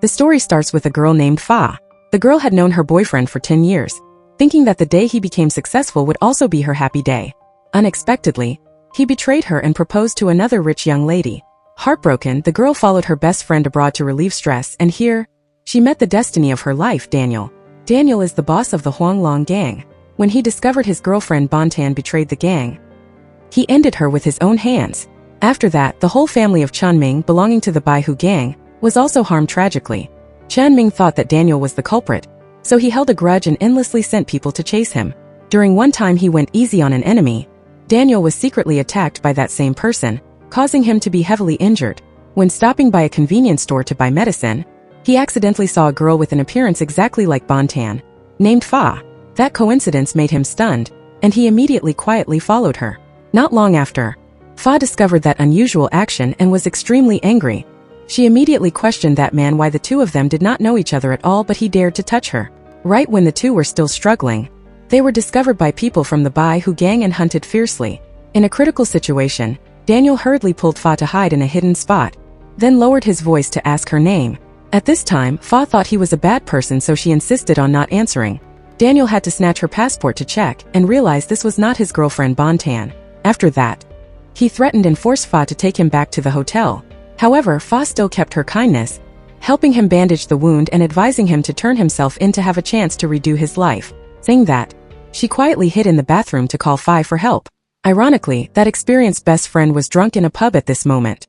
The story starts with a girl named Fa. The girl had known her boyfriend for 10 years, thinking that the day he became successful would also be her happy day. Unexpectedly, he betrayed her and proposed to another rich young lady. Heartbroken, the girl followed her best friend abroad to relieve stress, and here, she met the destiny of her life, Daniel. Daniel is the boss of the Huanglong gang. When he discovered his girlfriend Bontan betrayed the gang, he ended her with his own hands. After that, the whole family of Chunming belonging to the Baihu gang was also harmed tragically. Chunming thought that Daniel was the culprit, so he held a grudge and endlessly sent people to chase him. During one time he went easy on an enemy, Daniel was secretly attacked by that same person, causing him to be heavily injured. When stopping by a convenience store to buy medicine, he accidentally saw a girl with an appearance exactly like Bontan, named Fa. That coincidence made him stunned, and he immediately quietly followed her. Not long after, Fa discovered that unusual action and was extremely angry. She immediately questioned that man why the two of them did not know each other at all, but he dared to touch her. Right when the two were still struggling, they were discovered by people from the Baihu gang and hunted fiercely. In a critical situation, Daniel hurriedly pulled Fa to hide in a hidden spot, then lowered his voice to ask her name. At this time, Fa thought he was a bad person, so she insisted on not answering. Daniel had to snatch her passport to check and realized this was not his girlfriend Bontan. After that, he threatened and forced Fa to take him back to the hotel. However, Fa still kept her kindness, helping him bandage the wound and advising him to turn himself in to have a chance to redo his life. Saying that, she quietly hid in the bathroom to call Fa for help. Ironically, that experienced best friend was drunk in a pub at this moment.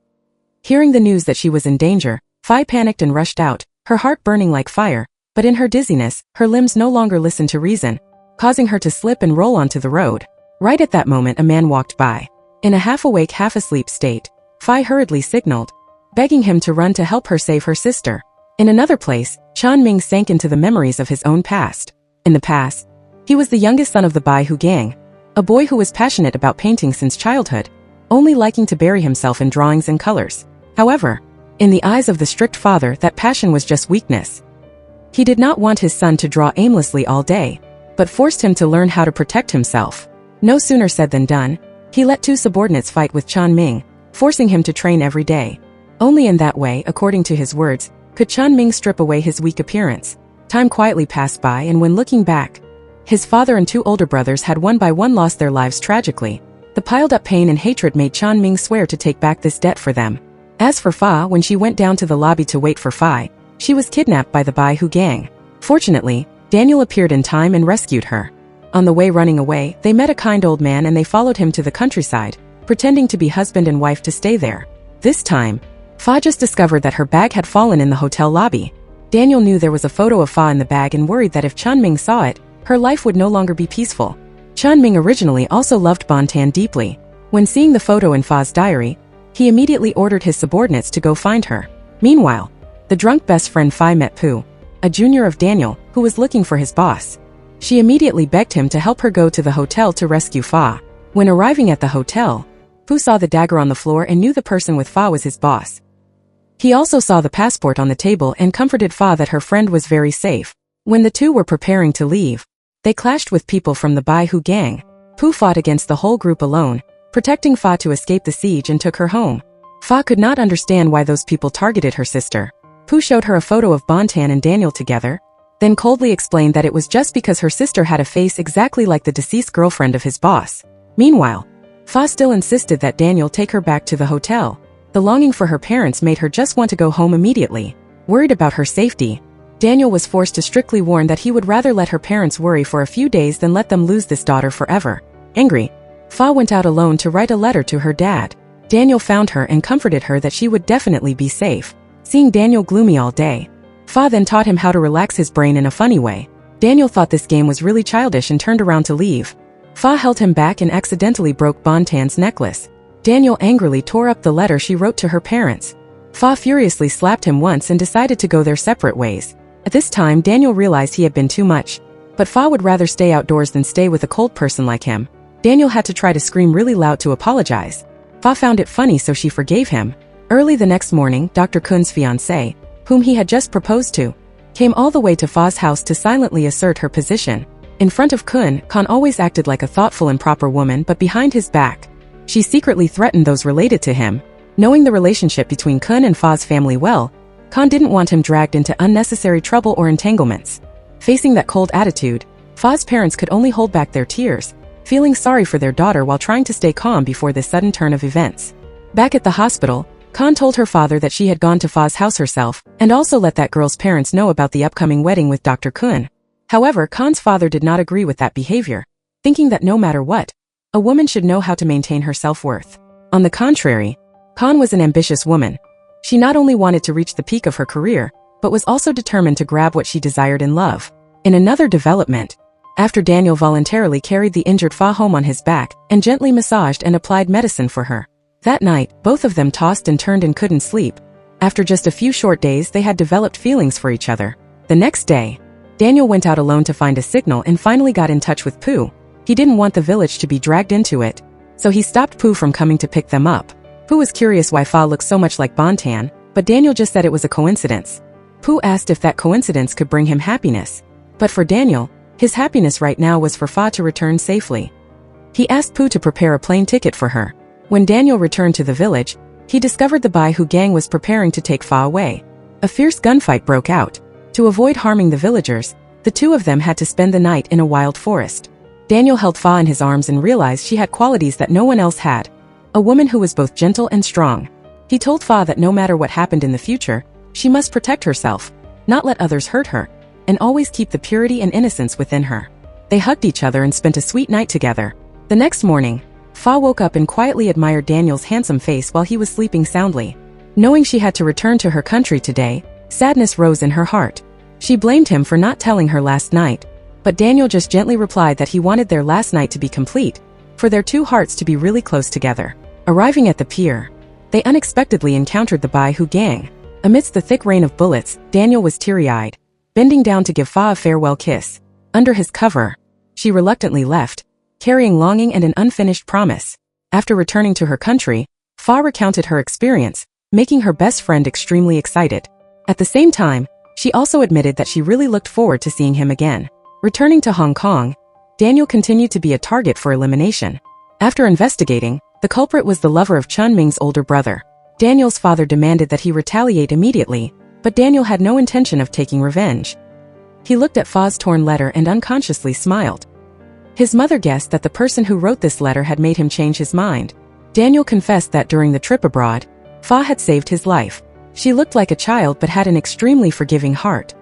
Hearing the news that she was in danger, Fa panicked and rushed out, her heart burning like fire, but in her dizziness, her limbs no longer listened to reason, causing her to slip and roll onto the road. Right at that moment, a man walked by. In a half-awake, half-asleep state, Fa hurriedly signaled, begging him to run to help her save her sister. In another place, Chunming sank into the memories of his own past. In the past, he was the youngest son of the Baihu gang, a boy who was passionate about painting since childhood, only liking to bury himself in drawings and colors. However, in the eyes of the strict father, that passion was just weakness. He did not want his son to draw aimlessly all day, but forced him to learn how to protect himself. No sooner said than done, he let two subordinates fight with Chunming, forcing him to train every day. Only in that way, according to his words, could Chunming strip away his weak appearance. Time quietly passed by, and when looking back, his father and two older brothers had one by one lost their lives tragically. The piled-up pain and hatred made Chunming swear to take back this debt for them. As for Fa, when she went down to the lobby to wait for Fa, she was kidnapped by the Baihu gang. Fortunately, Daniel appeared in time and rescued her. On the way running away, they met a kind old man and they followed him to the countryside, pretending to be husband and wife to stay there. This time, Fa just discovered that her bag had fallen in the hotel lobby. Daniel knew there was a photo of Fa in the bag and worried that if Chunming saw it, her life would no longer be peaceful. Chunming originally also loved Bontan deeply. When seeing the photo in Fa's diary, he immediately ordered his subordinates to go find her. Meanwhile, the drunk best friend Fa met Pooh, a junior of Daniel, who was looking for his boss. She immediately begged him to help her go to the hotel to rescue Fa. When arriving at the hotel, Pooh saw the dagger on the floor and knew the person with Fa was his boss. He also saw the passport on the table and comforted Fa that her friend was very safe. When the two were preparing to leave, they clashed with people from the Baihu gang. Pooh fought against the whole group alone, protecting Fa to escape the siege and took her home. Fa could not understand why those people targeted her sister. Pooh showed her a photo of Bontan and Daniel together, then coldly explained that it was just because her sister had a face exactly like the deceased girlfriend of his boss. Meanwhile, Fa still insisted that Daniel take her back to the hotel. The longing for her parents made her just want to go home immediately. Worried about her safety, Daniel was forced to strictly warn that he would rather let her parents worry for a few days than let them lose this daughter forever. Angry, Fa went out alone to write a letter to her dad. Daniel found her and comforted her that she would definitely be safe. Seeing Daniel gloomy all day, Fa then taught him how to relax his brain in a funny way. Daniel thought this game was really childish and turned around to leave. Fa held him back and accidentally broke Bontan's necklace. Daniel angrily tore up the letter she wrote to her parents. Fa furiously slapped him once and decided to go their separate ways. At this time, Daniel realized he had been too much, but Fa would rather stay outdoors than stay with a cold person like him. Daniel had to try to scream really loud to apologize. Fa found it funny, so she forgave him. Early the next morning, Dr. Kun's fiancée, whom he had just proposed to, came all the way to Fa's house to silently assert her position. In front of Kun, Khan always acted like a thoughtful and proper woman, but behind his back, she secretly threatened those related to him. Knowing the relationship between Kun and Fa's family well, Khan didn't want him dragged into unnecessary trouble or entanglements. Facing that cold attitude, Fa's parents could only hold back their tears, feeling sorry for their daughter while trying to stay calm before this sudden turn of events. Back at the hospital, Khan told her father that she had gone to Fa's house herself and also let that girl's parents know about the upcoming wedding with Dr. Kun. However, Khan's father did not agree with that behavior, thinking that no matter what, a woman should know how to maintain her self-worth. On the contrary, Khan was an ambitious woman. She not only wanted to reach the peak of her career, but was also determined to grab what she desired in love. In another development, after Daniel voluntarily carried the injured Fa home on his back and gently massaged and applied medicine for her. That night, both of them tossed and turned and couldn't sleep. After just a few short days, they had developed feelings for each other. The next day, Daniel went out alone to find a signal and finally got in touch with Pooh. He didn't want the village to be dragged into it, so he stopped Pooh from coming to pick them up. Pooh was curious why Fa looked so much like Bontan, but Daniel just said it was a coincidence. Pooh asked if that coincidence could bring him happiness. But for Daniel, his happiness right now was for Fa to return safely. He asked Pooh to prepare a plane ticket for her. When Daniel returned to the village, he discovered the Bai Hu gang was preparing to take Fa away. A fierce gunfight broke out. To avoid harming the villagers, the two of them had to spend the night in a wild forest. Daniel held Fa in his arms and realized she had qualities that no one else had. A woman who was both gentle and strong. He told Fa that no matter what happened in the future, she must protect herself, not let others hurt her, and always keep the purity and innocence within her. They hugged each other and spent a sweet night together. The next morning, Fa woke up and quietly admired Daniel's handsome face while he was sleeping soundly. Knowing she had to return to her country today, sadness rose in her heart. She blamed him for not telling her last night, but Daniel just gently replied that he wanted their last night to be complete, for their two hearts to be really close together. Arriving at the pier, they unexpectedly encountered the Bai Hu gang. Amidst the thick rain of bullets, Daniel was teary-eyed, bending down to give Fa a farewell kiss. Under his cover, she reluctantly left, carrying longing and an unfinished promise. After returning to her country, Fa recounted her experience, making her best friend extremely excited. At the same time, she also admitted that she really looked forward to seeing him again. Returning to Hong Kong, Daniel continued to be a target for elimination. After investigating, the culprit was the lover of Chun Ming's older brother. Daniel's father demanded that he retaliate immediately, but Daniel had no intention of taking revenge. He looked at Fa's torn letter and unconsciously smiled. His mother guessed that the person who wrote this letter had made him change his mind. Daniel confessed that during the trip abroad, Fa had saved his life. She looked like a child but had an extremely forgiving heart.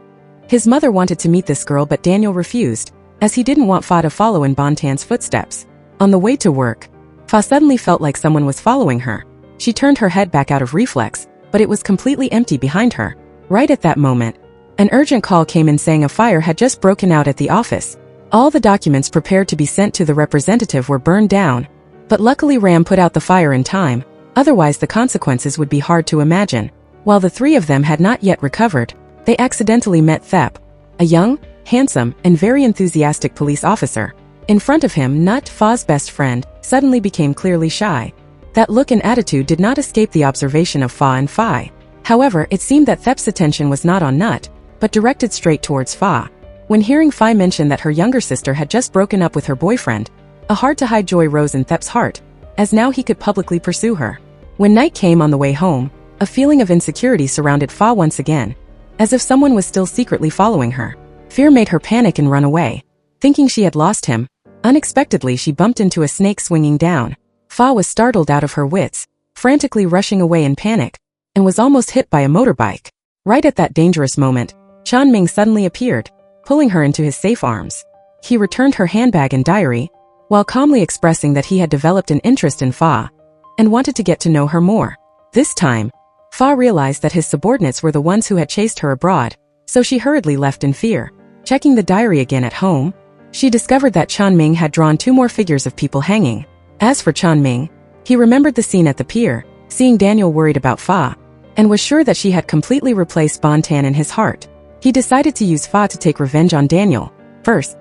His mother wanted to meet this girl but Daniel refused, as he didn't want Fa to follow in Bontan's footsteps. On the way to work, Fa suddenly felt like someone was following her. She turned her head back out of reflex, but it was completely empty behind her. Right at that moment, an urgent call came in saying a fire had just broken out at the office. All the documents prepared to be sent to the representative were burned down, but luckily Ram put out the fire in time, otherwise the consequences would be hard to imagine. While the three of them had not yet recovered, they accidentally met Thep, a young, handsome, and very enthusiastic police officer. In front of him, Nut, Fa's best friend, suddenly became clearly shy. That look and attitude did not escape the observation of Fa and Phi. However, it seemed that Thep's attention was not on Nut, but directed straight towards Fa. When hearing Phi mention that her younger sister had just broken up with her boyfriend, a hard-to-hide joy rose in Thep's heart, as now he could publicly pursue her. When night came on the way home, a feeling of insecurity surrounded Fa once again, as if someone was still secretly following her. Fear made her panic and run away. Thinking she had lost him, unexpectedly she bumped into a snake swinging down. Fa was startled out of her wits, frantically rushing away in panic, and was almost hit by a motorbike. Right at that dangerous moment, Chan Ming suddenly appeared, pulling her into his safe arms. He returned her handbag and diary, while calmly expressing that he had developed an interest in Fa, and wanted to get to know her more. This time, Fa realized that his subordinates were the ones who had chased her abroad, so she hurriedly left in fear. Checking the diary again at home, she discovered that Chan Ming had drawn 2 more figures of people hanging. As for Chan Ming, he remembered the scene at the pier, seeing Daniel worried about Fa, and was sure that she had completely replaced Bontan in his heart. He decided to use Fa to take revenge on Daniel. First,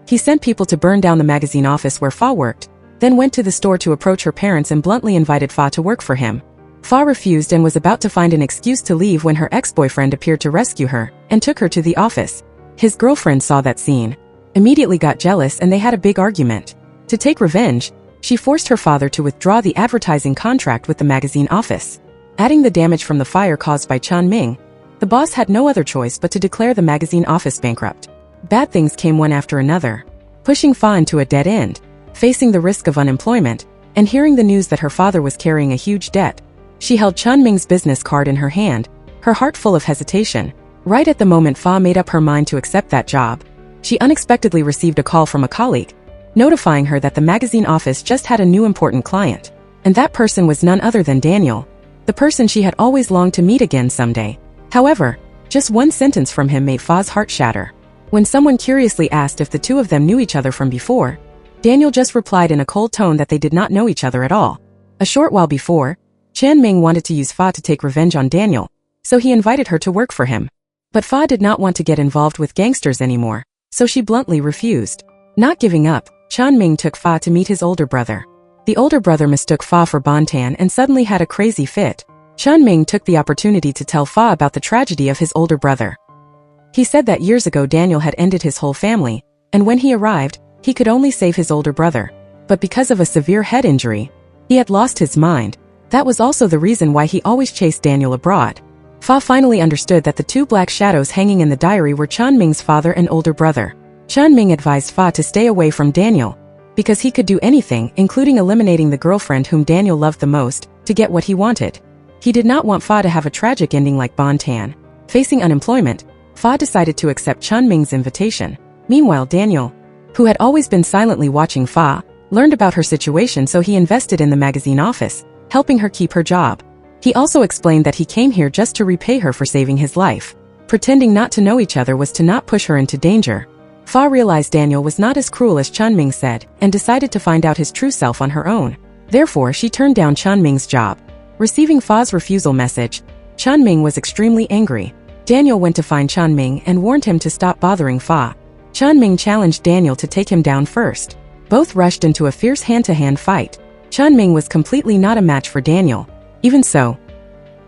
he sent people to burn down the magazine office where Fa worked, then went to the store to approach her parents and bluntly invited Fa to work for him. Fa refused and was about to find an excuse to leave when her ex-boyfriend appeared to rescue her and took her to the office. His girlfriend saw that scene, immediately got jealous, and they had a big argument. To take revenge, she forced her father to withdraw the advertising contract with the magazine office. Adding the damage from the fire caused by Chan Ming, The boss had no other choice but to declare the magazine office bankrupt. Bad things came one after another, pushing Fa into a dead end. Facing the risk of unemployment, and hearing the news that her father was carrying a huge debt, she held Chun Ming's business card in her hand, her heart full of hesitation. Right at the moment Fa made up her mind to accept that job, she unexpectedly received a call from a colleague, notifying her that the magazine office just had a new important client. And that person was none other than Daniel, the person she had always longed to meet again someday. However, just one sentence from him made Fa's heart shatter. When someone curiously asked if the two of them knew each other from before, Daniel just replied in a cold tone that they did not know each other at all. A short while before, Chan Ming wanted to use Fa to take revenge on Daniel, so he invited her to work for him. But Fa did not want to get involved with gangsters anymore, so she bluntly refused. Not giving up, Chan Ming took Fa to meet his older brother. The older brother mistook Fa for Bontan and suddenly had a crazy fit. Chan Ming took the opportunity to tell Fa about the tragedy of his older brother. He said that years ago Daniel had ended his whole family, and when he arrived, he could only save his older brother. But because of a severe head injury, he had lost his mind. That was also the reason why he always chased Daniel abroad. Fa finally understood that the two black shadows hanging in the diary were Chan Ming's father and older brother. Chan Ming advised Fa to stay away from Daniel, because he could do anything, including eliminating the girlfriend whom Daniel loved the most, to get what he wanted. He did not want Fa to have a tragic ending like Bontan. Facing unemployment, Fa decided to accept Chan Ming's invitation. Meanwhile Daniel, who had always been silently watching Fa, learned about her situation, so he invested in the magazine office, helping her keep her job. He also explained that he came here just to repay her for saving his life. Pretending not to know each other was to not push her into danger. Fa realized Daniel was not as cruel as Chan Ming said, and decided to find out his true self on her own. Therefore she turned down Chan Ming's job. Receiving Fa's refusal message, Chan Ming was extremely angry. Daniel went to find Chan Ming and warned him to stop bothering Fa. Chan Ming challenged Daniel to take him down first. Both rushed into a fierce hand-to-hand fight. Chan Ming was completely not a match for Daniel. Even so,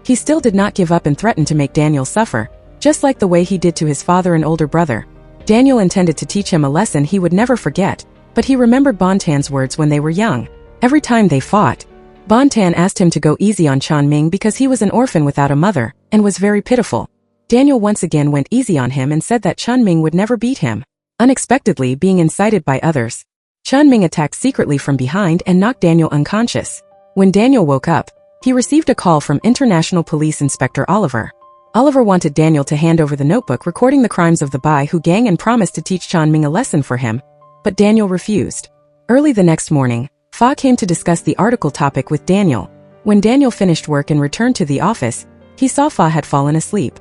he still did not give up and threatened to make Daniel suffer, just like the way he did to his father and older brother. Daniel intended to teach him a lesson he would never forget, but he remembered Bontan's words when they were young. Every time they fought, Bontan asked him to go easy on Chan Ming because he was an orphan without a mother, and was very pitiful. Daniel once again went easy on him and said that Chan Ming would never beat him. Unexpectedly, being incited by others, Chan Ming attacked secretly from behind and knocked Daniel unconscious. When Daniel woke up, he received a call from International Police Inspector Oliver. Oliver wanted Daniel to hand over the notebook recording the crimes of the Bai Hu gang and promised to teach Chan Ming a lesson for him, but Daniel refused. Early the next morning, Fa came to discuss the article topic with Daniel. When Daniel finished work and returned to the office, he saw Fa had fallen asleep.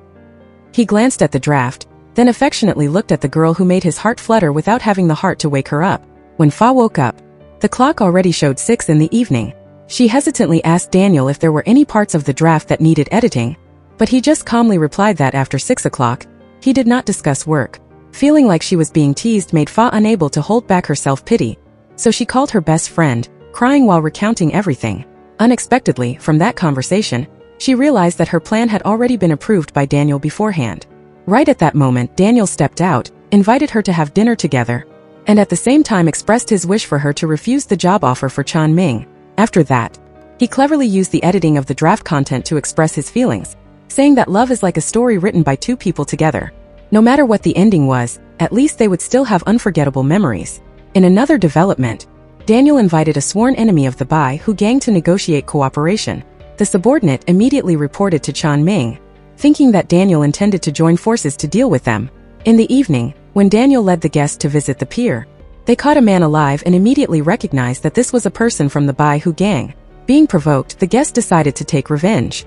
He glanced at the draft, then affectionately looked at the girl who made his heart flutter without having the heart to wake her up. When Fa woke up, the clock already showed 6 in the evening. She hesitantly asked Daniel if there were any parts of the draft that needed editing, but he just calmly replied that after 6 o'clock, he did not discuss work. Feeling like she was being teased made Fa unable to hold back her self-pity, so she called her best friend, crying while recounting everything. Unexpectedly, from that conversation, she realized that her plan had already been approved by Daniel beforehand. Right at that moment, Daniel stepped out, invited her to have dinner together, and at the same time expressed his wish for her to refuse the job offer for Chan Ming. After that, he cleverly used the editing of the draft content to express his feelings, saying that love is like a story written by two people together. No matter what the ending was, at least they would still have unforgettable memories. In another development, Daniel invited a sworn enemy of the Bai Hu gang to negotiate cooperation. The subordinate immediately reported to Chan Ming, thinking that Daniel intended to join forces to deal with them. In the evening, when Daniel led the guests to visit the pier, they caught a man alive and immediately recognized that this was a person from the Bai Hu gang. Being provoked, the guests decided to take revenge.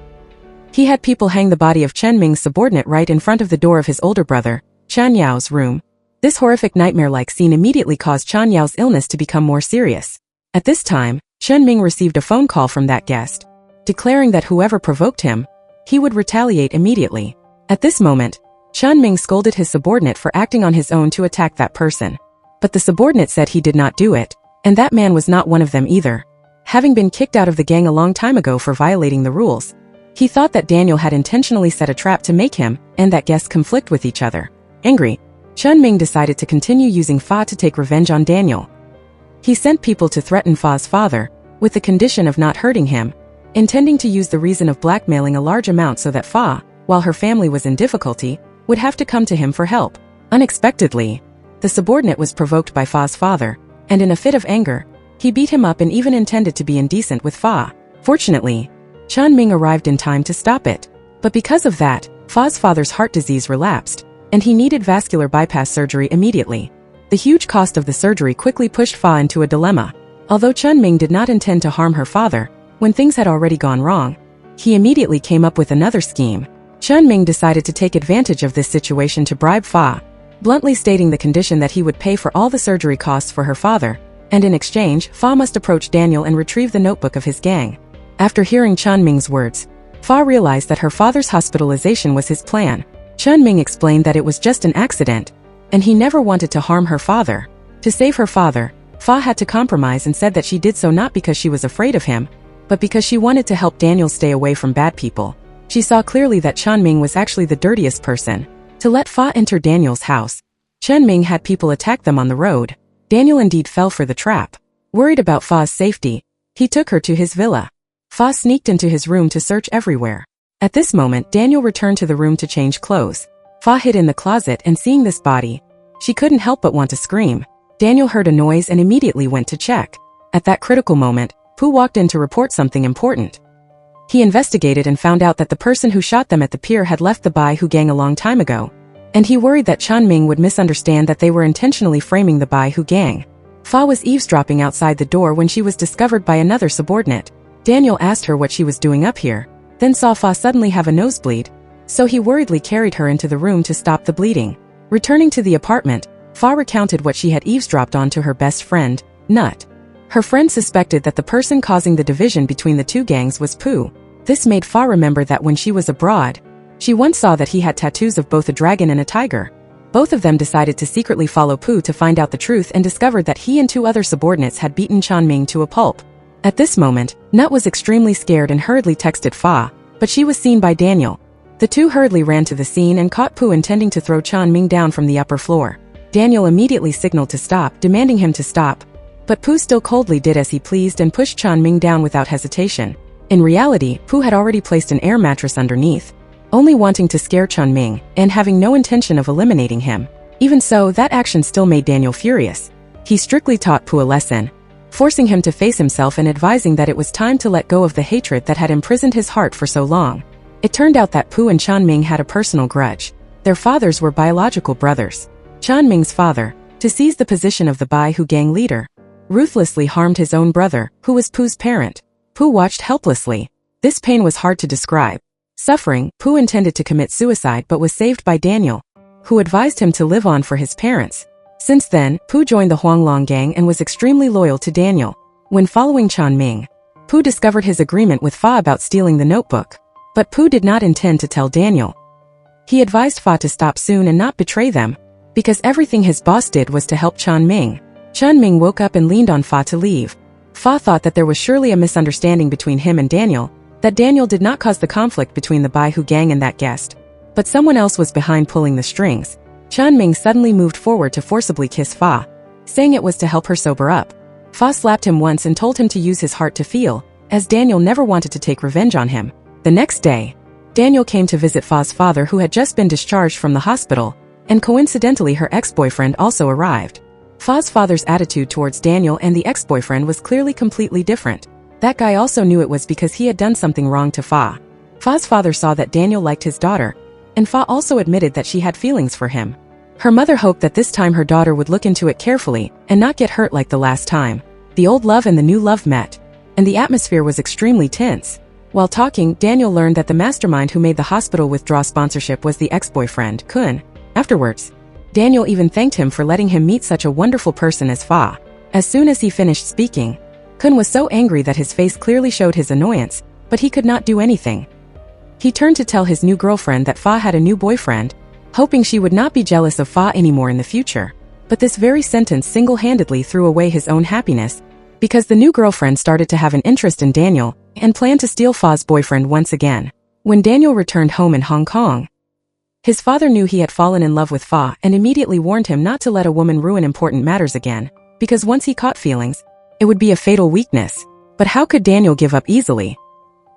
He had people hang the body of Chen Ming's subordinate right in front of the door of his older brother, Chan Yao's room. This horrific nightmare-like scene immediately caused Chan Yao's illness to become more serious. At this time, Chen Ming received a phone call from that guest, declaring that whoever provoked him, he would retaliate immediately. At this moment, Chen Ming scolded his subordinate for acting on his own to attack that person. But the subordinate said he did not do it, and that man was not one of them either. Having been kicked out of the gang a long time ago for violating the rules, he thought that Daniel had intentionally set a trap to make him and that guest conflict with each other. Angry, Chen Ming decided to continue using Fa to take revenge on Daniel. He sent people to threaten Fa's father, with the condition of not hurting him, intending to use the reason of blackmailing a large amount so that Fa while her family was in difficulty, would have to come to him for help. Unexpectedly, the subordinate was provoked by Fa's father, and in a fit of anger, he beat him up and even intended to be indecent with Fa. Fortunately, Chun Ming arrived in time to stop it. But because of that, Fa's father's heart disease relapsed, and he needed vascular bypass surgery immediately. The huge cost of the surgery quickly pushed Fa into a dilemma. Although Chun Ming did not intend to harm her father, when things had already gone wrong, he immediately came up with another scheme. Chun Ming decided to take advantage of this situation to bribe Fa, bluntly stating the condition that he would pay for all the surgery costs for her father, and in exchange, Fa must approach Daniel and retrieve the notebook of his gang. After hearing Chun Ming's words, Fa realized that her father's hospitalization was his plan. Chun Ming explained that it was just an accident, and he never wanted to harm her father. To save her father, Fa had to compromise and said that she did so not because she was afraid of him, but because she wanted to help Daniel stay away from bad people. She saw clearly that Chun Ming was actually the dirtiest person. To let Fa enter Daniel's house, Chun Ming had people attack them on the road. Daniel indeed fell for the trap. Worried about Fa's safety, he took her to his villa. Fa sneaked into his room to search everywhere. At this moment, Daniel returned to the room to change clothes. Fa hid in the closet, and seeing this body, she couldn't help but want to scream. Daniel heard a noise and immediately went to check. At that critical moment, Pooh walked in to report something important. He investigated and found out that the person who shot them at the pier had left the Bai Hu gang a long time ago, and he worried that Chun Ming would misunderstand that they were intentionally framing the Bai Hu gang. Fa was eavesdropping outside the door when she was discovered by another subordinate. Daniel asked her what she was doing up here, then saw Fa suddenly have a nosebleed, so he worriedly carried her into the room to stop the bleeding. Returning to the apartment, Fa recounted what she had eavesdropped on to her best friend, Nut. Her friend suspected that the person causing the division between the two gangs was Pooh. This made Fa remember that when she was abroad, she once saw that he had tattoos of both a dragon and a tiger. Both of them decided to secretly follow Pooh to find out the truth and discovered that he and two other subordinates had beaten Chun Ming to a pulp. At this moment, Nut was extremely scared and hurriedly texted Fa, but she was seen by Daniel. The two hurriedly ran to the scene and caught Pooh intending to throw Chun Ming down from the upper floor. Daniel immediately signaled to stop, demanding him to stop. But Pooh still coldly did as he pleased and pushed Chun Ming down without hesitation. In reality, Pooh had already placed an air mattress underneath, only wanting to scare Chun Ming and having no intention of eliminating him. Even so, that action still made Daniel furious. He strictly taught Pooh a lesson, forcing him to face himself and advising that it was time to let go of the hatred that had imprisoned his heart for so long. It turned out that Pooh and Chun Ming had a personal grudge. Their fathers were biological brothers. Chun Ming's father, to seize the position of the Bai Hu gang leader, ruthlessly harmed his own brother, who was Pooh's parent. Pooh watched helplessly. This pain was hard to describe. Suffering, Pooh intended to commit suicide but was saved by Daniel, who advised him to live on for his parents. Since then, Pooh joined the Huanglong gang and was extremely loyal to Daniel. When following Chun Ming, Pooh discovered his agreement with Fa about stealing the notebook. But Pooh did not intend to tell Daniel. He advised Fa to stop soon and not betray them, because everything his boss did was to help Chun Ming. Chun Ming woke up and leaned on Fa to leave. Fa thought that there was surely a misunderstanding between him and Daniel, that Daniel did not cause the conflict between the Bai Hu gang and that guest. But someone else was behind pulling the strings. Chun Ming suddenly moved forward to forcibly kiss Fa, saying it was to help her sober up. Fa slapped him once and told him to use his heart to feel, as Daniel never wanted to take revenge on him. The next day, Daniel came to visit Fa's father, who had just been discharged from the hospital, and coincidentally her ex-boyfriend also arrived. Fa's father's attitude towards Daniel and the ex-boyfriend was clearly completely different. That guy also knew it was because he had done something wrong to Fa. Fa's father saw that Daniel liked his daughter, and Fa also admitted that she had feelings for him. Her mother hoped that this time her daughter would look into it carefully and not get hurt like the last time. The old love and the new love met, and the atmosphere was extremely tense. While talking, Daniel learned that the mastermind who made the hospital withdraw sponsorship was the ex-boyfriend, Kun. Afterwards, Daniel even thanked him for letting him meet such a wonderful person as Fa. As soon as he finished speaking, Kun was so angry that his face clearly showed his annoyance, but he could not do anything. He turned to tell his new girlfriend that Fa had a new boyfriend, hoping she would not be jealous of Fa anymore in the future. But this very sentence single-handedly threw away his own happiness, because the new girlfriend started to have an interest in Daniel and planned to steal Fa's boyfriend once again. When Daniel returned home in Hong Kong, his father knew he had fallen in love with Fa and immediately warned him not to let a woman ruin important matters again, because once he caught feelings, it would be a fatal weakness. But how could Daniel give up easily?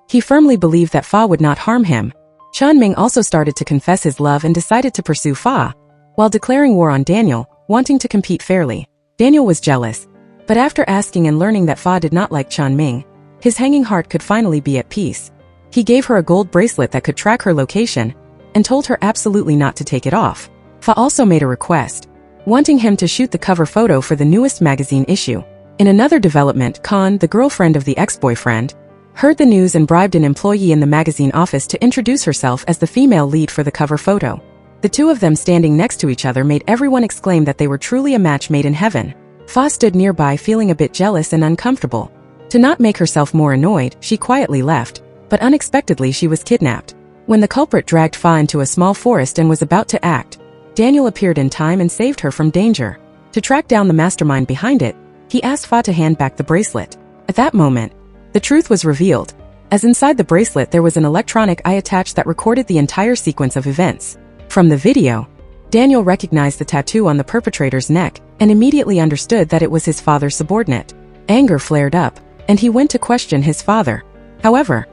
He firmly believed that Fa would not harm him. Chan Ming also started to confess his love and decided to pursue Fa, while declaring war on Daniel, wanting to compete fairly. Daniel was jealous, but after asking and learning that Fa did not like Chan Ming, his hanging heart could finally be at peace. He gave her a gold bracelet that could track her location, and told her absolutely not to take it off. Fa also made a request, wanting him to shoot the cover photo for the newest magazine issue. In another development, Khan, the girlfriend of the ex-boyfriend, heard the news and bribed an employee in the magazine office to introduce herself as the female lead for the cover photo. The two of them standing next to each other made everyone exclaim that they were truly a match made in heaven. Fa stood nearby feeling a bit jealous and uncomfortable. To not make herself more annoyed, she quietly left, but unexpectedly she was kidnapped. When the culprit dragged Fa into a small forest and was about to act, Daniel appeared in time and saved her from danger. To track down the mastermind behind it, he asked Fa to hand back the bracelet. At that moment, the truth was revealed, as inside the bracelet there was an electronic eye attached that recorded the entire sequence of events. From the video, Daniel recognized the tattoo on the perpetrator's neck and immediately understood that it was his father's subordinate. Anger flared up, and he went to question his father. However,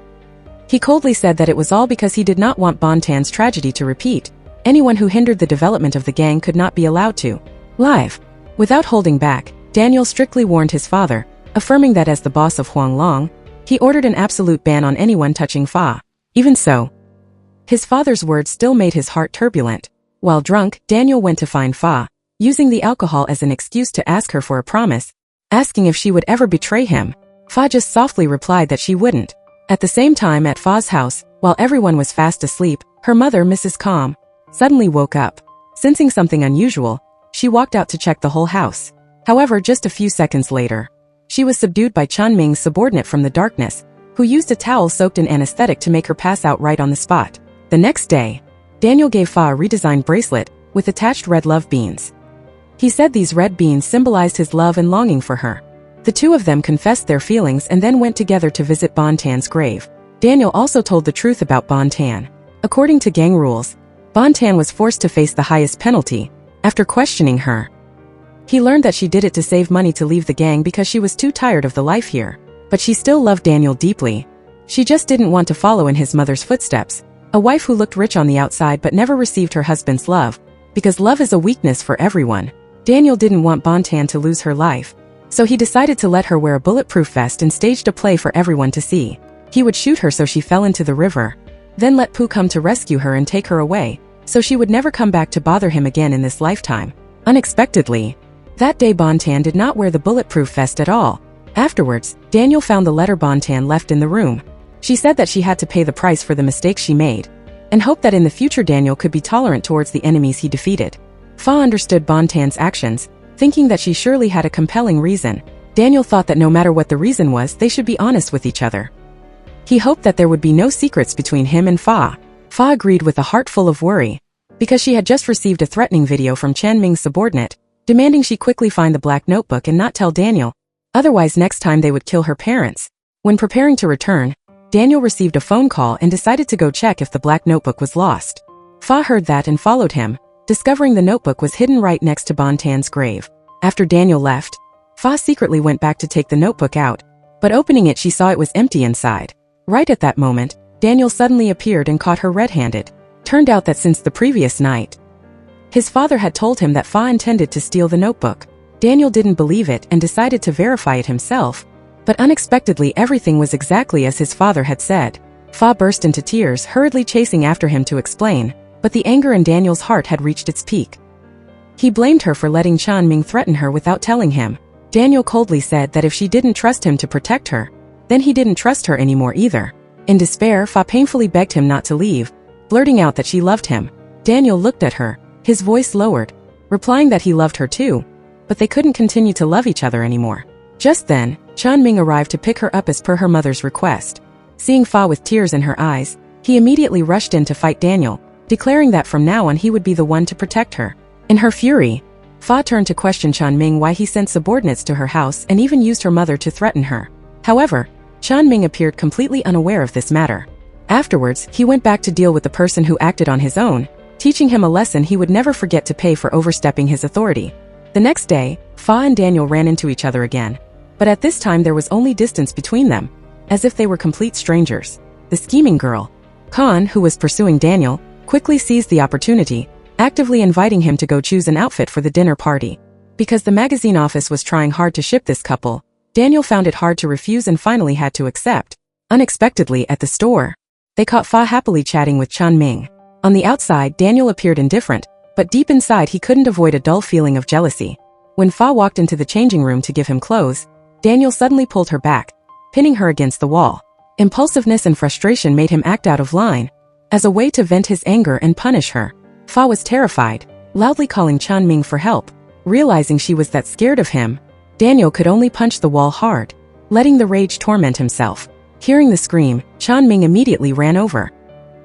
he coldly said that it was all because he did not want Bontan's tragedy to repeat. Anyone who hindered the development of the gang could not be allowed to live. Without holding back, Daniel strictly warned his father, affirming that as the boss of Huang Long, he ordered an absolute ban on anyone touching Fa. Even so, his father's words still made his heart turbulent. While drunk, Daniel went to find Fa, using the alcohol as an excuse to ask her for a promise, asking if she would ever betray him. Fa just softly replied that she wouldn't. At the same time at Fa's house, while everyone was fast asleep, her mother, Mrs. Calm, suddenly woke up. Sensing something unusual, she walked out to check the whole house. However, just a few seconds later, she was subdued by Chan Ming's subordinate from the darkness, who used a towel soaked in anesthetic to make her pass out right on the spot. The next day, Daniel gave Fa a redesigned bracelet with attached red love beans. He said these red beans symbolized his love and longing for her. The two of them confessed their feelings and then went together to visit Bontan's grave. Daniel also told the truth about Bontan. According to gang rules, Bontan was forced to face the highest penalty. After questioning her, he learned that she did it to save money to leave the gang because she was too tired of the life here. But she still loved Daniel deeply. She just didn't want to follow in his mother's footsteps, a wife who looked rich on the outside but never received her husband's love, because love is a weakness for everyone. Daniel didn't want Bontan to lose her life, so he decided to let her wear a bulletproof vest and staged a play for everyone to see. He would shoot her so she fell into the river, then let Pooh come to rescue her and take her away, so she would never come back to bother him again in this lifetime. Unexpectedly, that day Bontan did not wear the bulletproof vest at all. Afterwards, Daniel found the letter Bontan left in the room. She said that she had to pay the price for the mistakes she made, and hoped that in the future Daniel could be tolerant towards the enemies he defeated. Fa understood Bontan's actions, thinking that she surely had a compelling reason. Daniel thought that no matter what the reason was, they should be honest with each other. He hoped that there would be no secrets between him and Fa. Fa agreed with a heart full of worry, because she had just received a threatening video from Chan Ming's subordinate, demanding she quickly find the black notebook and not tell Daniel, otherwise next time they would kill her parents. When preparing to return, Daniel received a phone call and decided to go check if the black notebook was lost. Fa heard that and followed him, discovering the notebook was hidden right next to Bontan's grave. After Daniel left, Fa secretly went back to take the notebook out, but opening it she saw it was empty inside. Right at that moment, Daniel suddenly appeared and caught her red-handed. Turned out that since the previous night, his father had told him that Fa intended to steal the notebook. Daniel didn't believe it and decided to verify it himself, but unexpectedly everything was exactly as his father had said. Fa burst into tears, hurriedly chasing after him to explain, but the anger in Daniel's heart had reached its peak. He blamed her for letting Chan Ming threaten her without telling him. Daniel coldly said that if she didn't trust him to protect her, then he didn't trust her anymore either. In despair, Fa painfully begged him not to leave, blurting out that she loved him. Daniel looked at her, his voice lowered, replying that he loved her too, but they couldn't continue to love each other anymore. Just then, Chan Ming arrived to pick her up as per her mother's request. Seeing Fa with tears in her eyes, he immediately rushed in to fight Daniel, declaring that from now on he would be the one to protect her. In her fury, Fa turned to question Chan Ming why he sent subordinates to her house and even used her mother to threaten her. However, Chan Ming appeared completely unaware of this matter. Afterwards, he went back to deal with the person who acted on his own, teaching him a lesson he would never forget to pay for overstepping his authority. The next day, Fa and Daniel ran into each other again, but at this time there was only distance between them, as if they were complete strangers. The scheming girl, Khan, who was pursuing Daniel, quickly seized the opportunity, actively inviting him to go choose an outfit for the dinner party. Because the magazine office was trying hard to ship this couple, Daniel found it hard to refuse and finally had to accept. Unexpectedly, at the store, they caught Fa happily chatting with Chan Ming. On the outside, Daniel appeared indifferent, but deep inside he couldn't avoid a dull feeling of jealousy. When Fa walked into the changing room to give him clothes, Daniel suddenly pulled her back, pinning her against the wall. Impulsiveness and frustration made him act out of line. As a way to vent his anger and punish her, Fa was terrified, loudly calling Chan Ming for help. Realizing she was that scared of him, Daniel could only punch the wall hard, letting the rage torment himself. Hearing the scream, Chan Ming immediately ran over.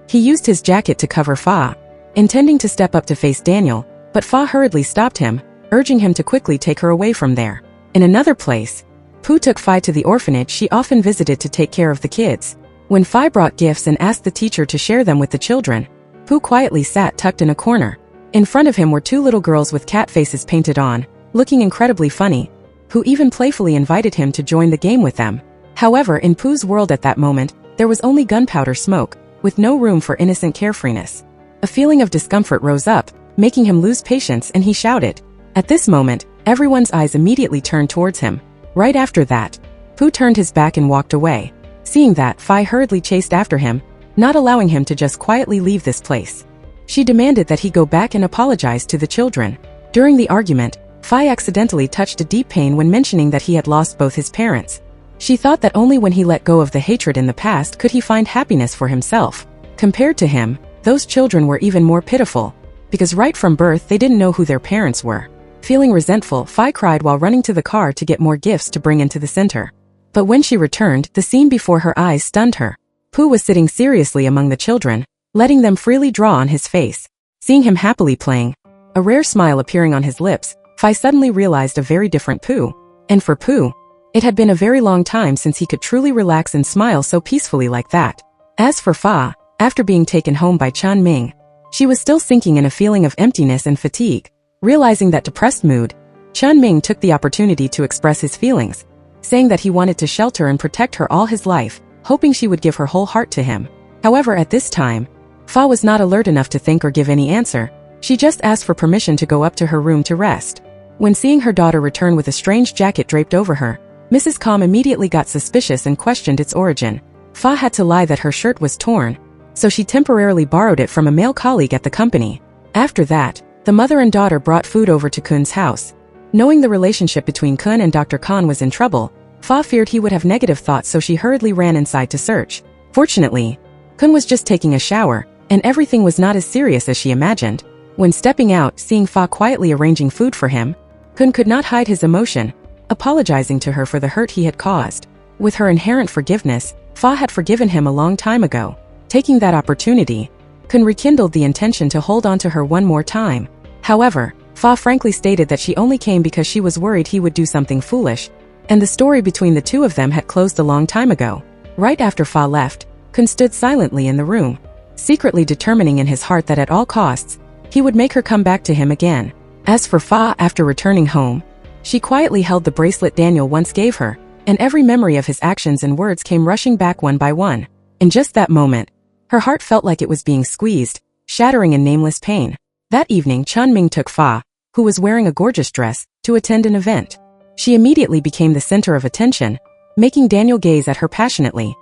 He used his jacket to cover Fa, intending to step up to face Daniel, but Fa hurriedly stopped him, urging him to quickly take her away from there. In another place, Pooh took Fi to the orphanage she often visited to take care of the kids. When Fi brought gifts and asked the teacher to share them with the children, Pooh quietly sat tucked in a corner. In front of him were two little girls with cat faces painted on, looking incredibly funny, who even playfully invited him to join the game with them. However, in Pooh's world at that moment, there was only gunpowder smoke, with no room for innocent carefreeness. A feeling of discomfort rose up, making him lose patience, and he shouted. At this moment, everyone's eyes immediately turned towards him. Right after that, Pooh turned his back and walked away. Seeing that, Fi hurriedly chased after him, not allowing him to just quietly leave this place. She demanded that he go back and apologize to the children. During the argument, Fi accidentally touched a deep pain when mentioning that he had lost both his parents. She thought that only when he let go of the hatred in the past could he find happiness for himself. Compared to him, those children were even more pitiful, because right from birth they didn't know who their parents were. Feeling resentful, Fi cried while running to the car to get more gifts to bring into the center. But when she returned, the scene before her eyes stunned her. Pooh was sitting seriously among the children, letting them freely draw on his face. Seeing him happily playing, a rare smile appearing on his lips, Fi suddenly realized a very different Pooh. And for Pooh, it had been a very long time since he could truly relax and smile so peacefully like that. As for Fa, after being taken home by Chan Ming, she was still sinking in a feeling of emptiness and fatigue. Realizing that depressed mood, Chan Ming took the opportunity to express his feelings, saying that he wanted to shelter and protect her all his life, hoping she would give her whole heart to him. However, at this time, Fa was not alert enough to think or give any answer. She just asked for permission to go up to her room to rest. When seeing her daughter return with a strange jacket draped over her, Mrs. Calm immediately got suspicious and questioned its origin. Fa had to lie that her shirt was torn, so she temporarily borrowed it from a male colleague at the company. After that, the mother and daughter brought food over to Kun's house. Knowing the relationship between Kun and Dr. Khan was in trouble, Fa feared he would have negative thoughts, so she hurriedly ran inside to search. Fortunately, Kun was just taking a shower, and everything was not as serious as she imagined. When stepping out, seeing Fa quietly arranging food for him, Kun could not hide his emotion, apologizing to her for the hurt he had caused. With her inherent forgiveness, Fa had forgiven him a long time ago. Taking that opportunity, Kun rekindled the intention to hold on to her one more time. However, Fa frankly stated that she only came because she was worried he would do something foolish, and the story between the two of them had closed a long time ago. Right after Fa left, Kun stood silently in the room, secretly determining in his heart that at all costs, he would make her come back to him again. As for Fa, after returning home, she quietly held the bracelet Daniel once gave her, and every memory of his actions and words came rushing back one by one. In just that moment, her heart felt like it was being squeezed, shattering in nameless pain. That evening, Chan Ming took Fa, who was wearing a gorgeous dress, to attend an event. She immediately became the center of attention, making Daniel gaze at her passionately.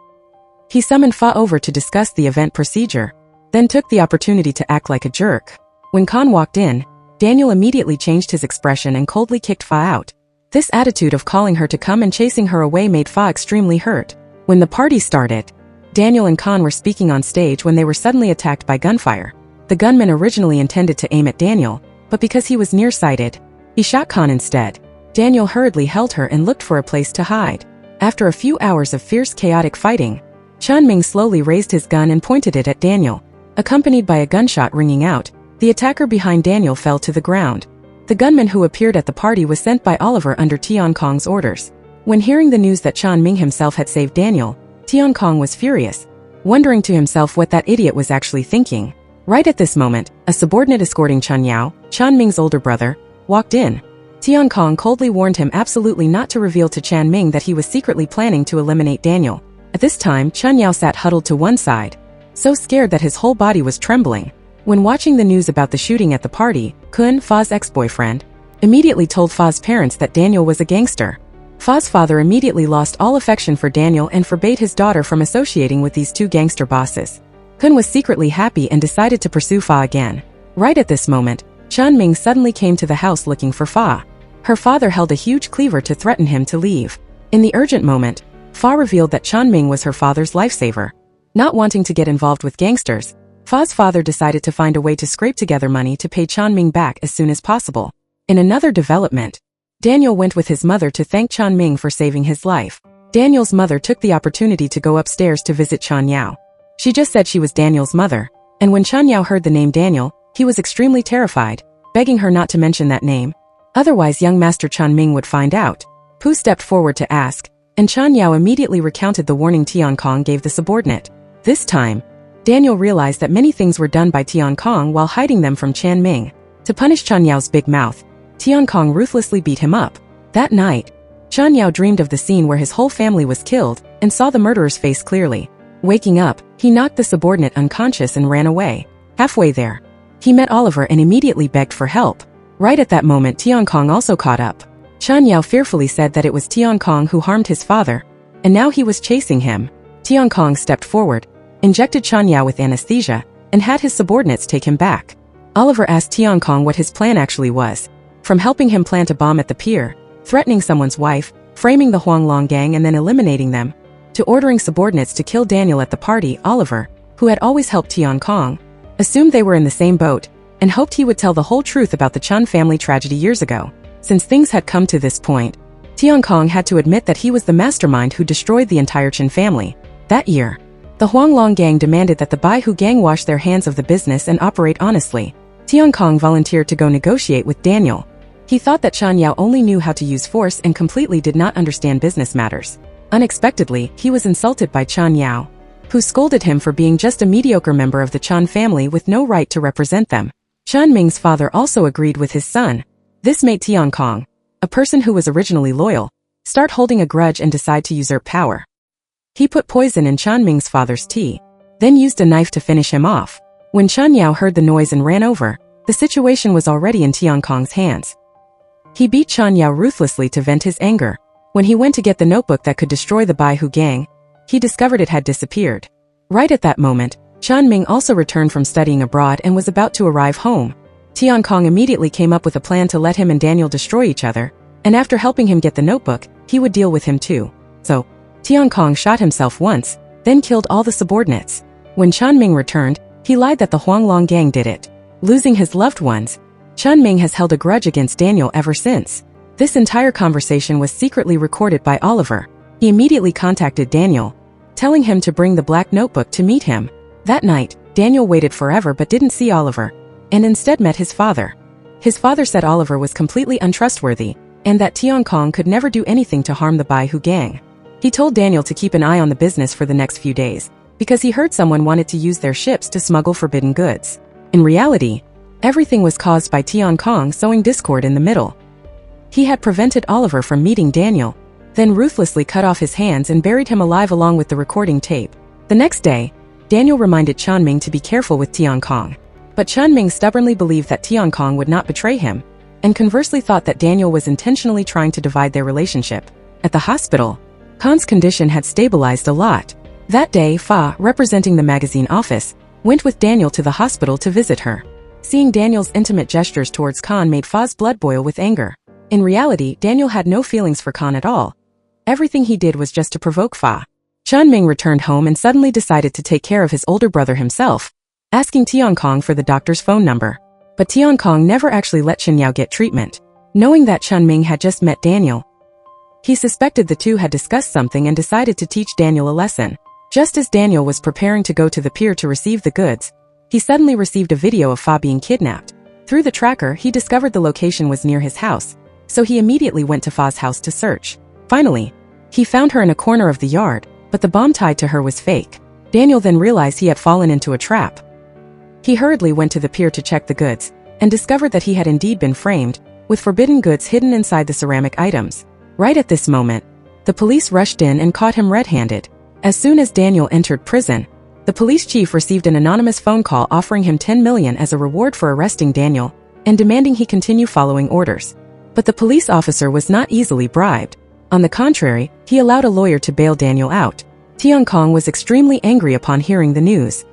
He summoned Fa over to discuss the event procedure, then took the opportunity to act like a jerk. When Khan walked in, Daniel immediately changed his expression and coldly kicked Fa out. This attitude of calling her to come and chasing her away made Fa extremely hurt. When the party started, Daniel and Khan were speaking on stage when they were suddenly attacked by gunfire. The gunman originally intended to aim at Daniel, but because he was nearsighted, he shot Khan instead. Daniel hurriedly held her and looked for a place to hide. After a few hours of fierce chaotic fighting, Chan Ming slowly raised his gun and pointed it at Daniel. Accompanied by a gunshot ringing out, the attacker behind Daniel fell to the ground. The gunman who appeared at the party was sent by Oliver under Tian Kong's orders. When hearing the news that Chan Ming himself had saved Daniel, Tian Kong was furious, wondering to himself what that idiot was actually thinking. Right at this moment, a subordinate escorting Chan Yao, Chan Ming's older brother, walked in. Tian Kong coldly warned him absolutely not to reveal to Chan Ming that he was secretly planning to eliminate Daniel. At this time, Chan Yao sat huddled to one side, so scared that his whole body was trembling. When watching the news about the shooting at the party, Kun, Fa's ex-boyfriend, immediately told Fa's parents that Daniel was a gangster. Fa's father immediately lost all affection for Daniel and forbade his daughter from associating with these two gangster bosses. Kun was secretly happy and decided to pursue Fa again. Right at this moment, Chanming suddenly came to the house looking for Fa. Her father held a huge cleaver to threaten him to leave. In the urgent moment, Fa revealed that Chanming was her father's lifesaver. Not wanting to get involved with gangsters, Fa's father decided to find a way to scrape together money to pay Chanming back as soon as possible. In another development, Daniel went with his mother to thank Chanming for saving his life. Daniel's mother took the opportunity to go upstairs to visit Chanyao. She just said she was Daniel's mother, and when Chanyao heard the name Daniel, he was extremely terrified, begging her not to mention that name. Otherwise young Master Chanming would find out. Pu stepped forward to ask, and Chanyao immediately recounted the warning Tian Kong gave the subordinate. This time, Daniel realized that many things were done by Tian Kong while hiding them from Chanming. To punish Chanyao's big mouth, Tian Kong ruthlessly beat him up. That night, Chanyao dreamed of the scene where his whole family was killed and saw the murderer's face clearly. Waking up, he knocked the subordinate unconscious and ran away. Halfway there, he met Oliver and immediately begged for help. Right at that moment Tian Kong also caught up. Chanyao fearfully said that it was Tian Kong who harmed his father, and now he was chasing him. Tian Kong stepped forward, injected Chanyao with anesthesia, and had his subordinates take him back. Oliver asked Tian Kong what his plan actually was. From helping him plant a bomb at the pier, threatening someone's wife, framing the Huanglong gang and then eliminating them, to ordering subordinates to kill Daniel at the party, Oliver, who had always helped Tian Kong, assumed they were in the same boat, and hoped he would tell the whole truth about the Chun family tragedy years ago. Since things had come to this point, Tian Kong had to admit that he was the mastermind who destroyed the entire Chun family. That year, the Huanglong gang demanded that the Baihu gang wash their hands of the business and operate honestly. Tian Kong volunteered to go negotiate with Daniel. He thought that Chanyao only knew how to use force and completely did not understand business matters. Unexpectedly, he was insulted by Chanyao, who scolded him for being just a mediocre member of the Chun family with no right to represent them. Chanming's father also agreed with his son. This made Tian Kong, a person who was originally loyal, start holding a grudge and decide to usurp power. He put poison in Chanming's father's tea, then used a knife to finish him off. When Chanyao heard the noise and ran over, the situation was already in Tian Kong's hands. He beat Chanyao ruthlessly to vent his anger. When he went to get the notebook that could destroy the Baihu gang, he discovered it had disappeared. Right at that moment, Chanming also returned from studying abroad and was about to arrive home. Tian Kong immediately came up with a plan to let him and Daniel destroy each other, and after helping him get the notebook, he would deal with him too. So, Tian Kong shot himself once, then killed all the subordinates. When Chanming returned, he lied that the Huanglong gang did it. Losing his loved ones, Chanming has held a grudge against Daniel ever since. This entire conversation was secretly recorded by Oliver. He immediately contacted Daniel, telling him to bring the black notebook to meet him. That night, Daniel waited forever but didn't see Oliver, and instead met his father. His father said Oliver was completely untrustworthy, and that Tian Kong could never do anything to harm the Baihu gang. He told Daniel to keep an eye on the business for the next few days, because he heard someone wanted to use their ships to smuggle forbidden goods. In reality, everything was caused by Tian Kong sowing discord in the middle. He had prevented Oliver from meeting Daniel, then ruthlessly cut off his hands and buried him alive along with the recording tape. The next day, Daniel reminded Chanming to be careful with Tian Kong. But Chanming stubbornly believed that Tian Kong would not betray him, and conversely thought that Daniel was intentionally trying to divide their relationship. At the hospital, Khan's condition had stabilized a lot. That day, Fa, representing the magazine office, went with Daniel to the hospital to visit her. Seeing Daniel's intimate gestures towards Khan made Fa's blood boil with anger. In reality, Daniel had no feelings for Khan at all. Everything he did was just to provoke Fa. Chanming returned home and suddenly decided to take care of his older brother himself, asking Tian Kong for the doctor's phone number. But Tian Kong never actually let Chanyao get treatment. Knowing that Chanming had just met Daniel, he suspected the two had discussed something and decided to teach Daniel a lesson. Just as Daniel was preparing to go to the pier to receive the goods, he suddenly received a video of Fa being kidnapped. Through the tracker, he discovered the location was near his house, so he immediately went to Fa's house to search. Finally, he found her in a corner of the yard, but the bomb tied to her was fake. Daniel then realized he had fallen into a trap. He hurriedly went to the pier to check the goods, and discovered that he had indeed been framed, with forbidden goods hidden inside the ceramic items. Right at this moment, the police rushed in and caught him red-handed. As soon as Daniel entered prison, The police chief received an anonymous phone call offering him 10 million as a reward for arresting Daniel and demanding he continue following orders. But the police officer was not easily bribed. On the contrary, he allowed a lawyer to bail Daniel out. Tian Kong was extremely angry upon hearing the news.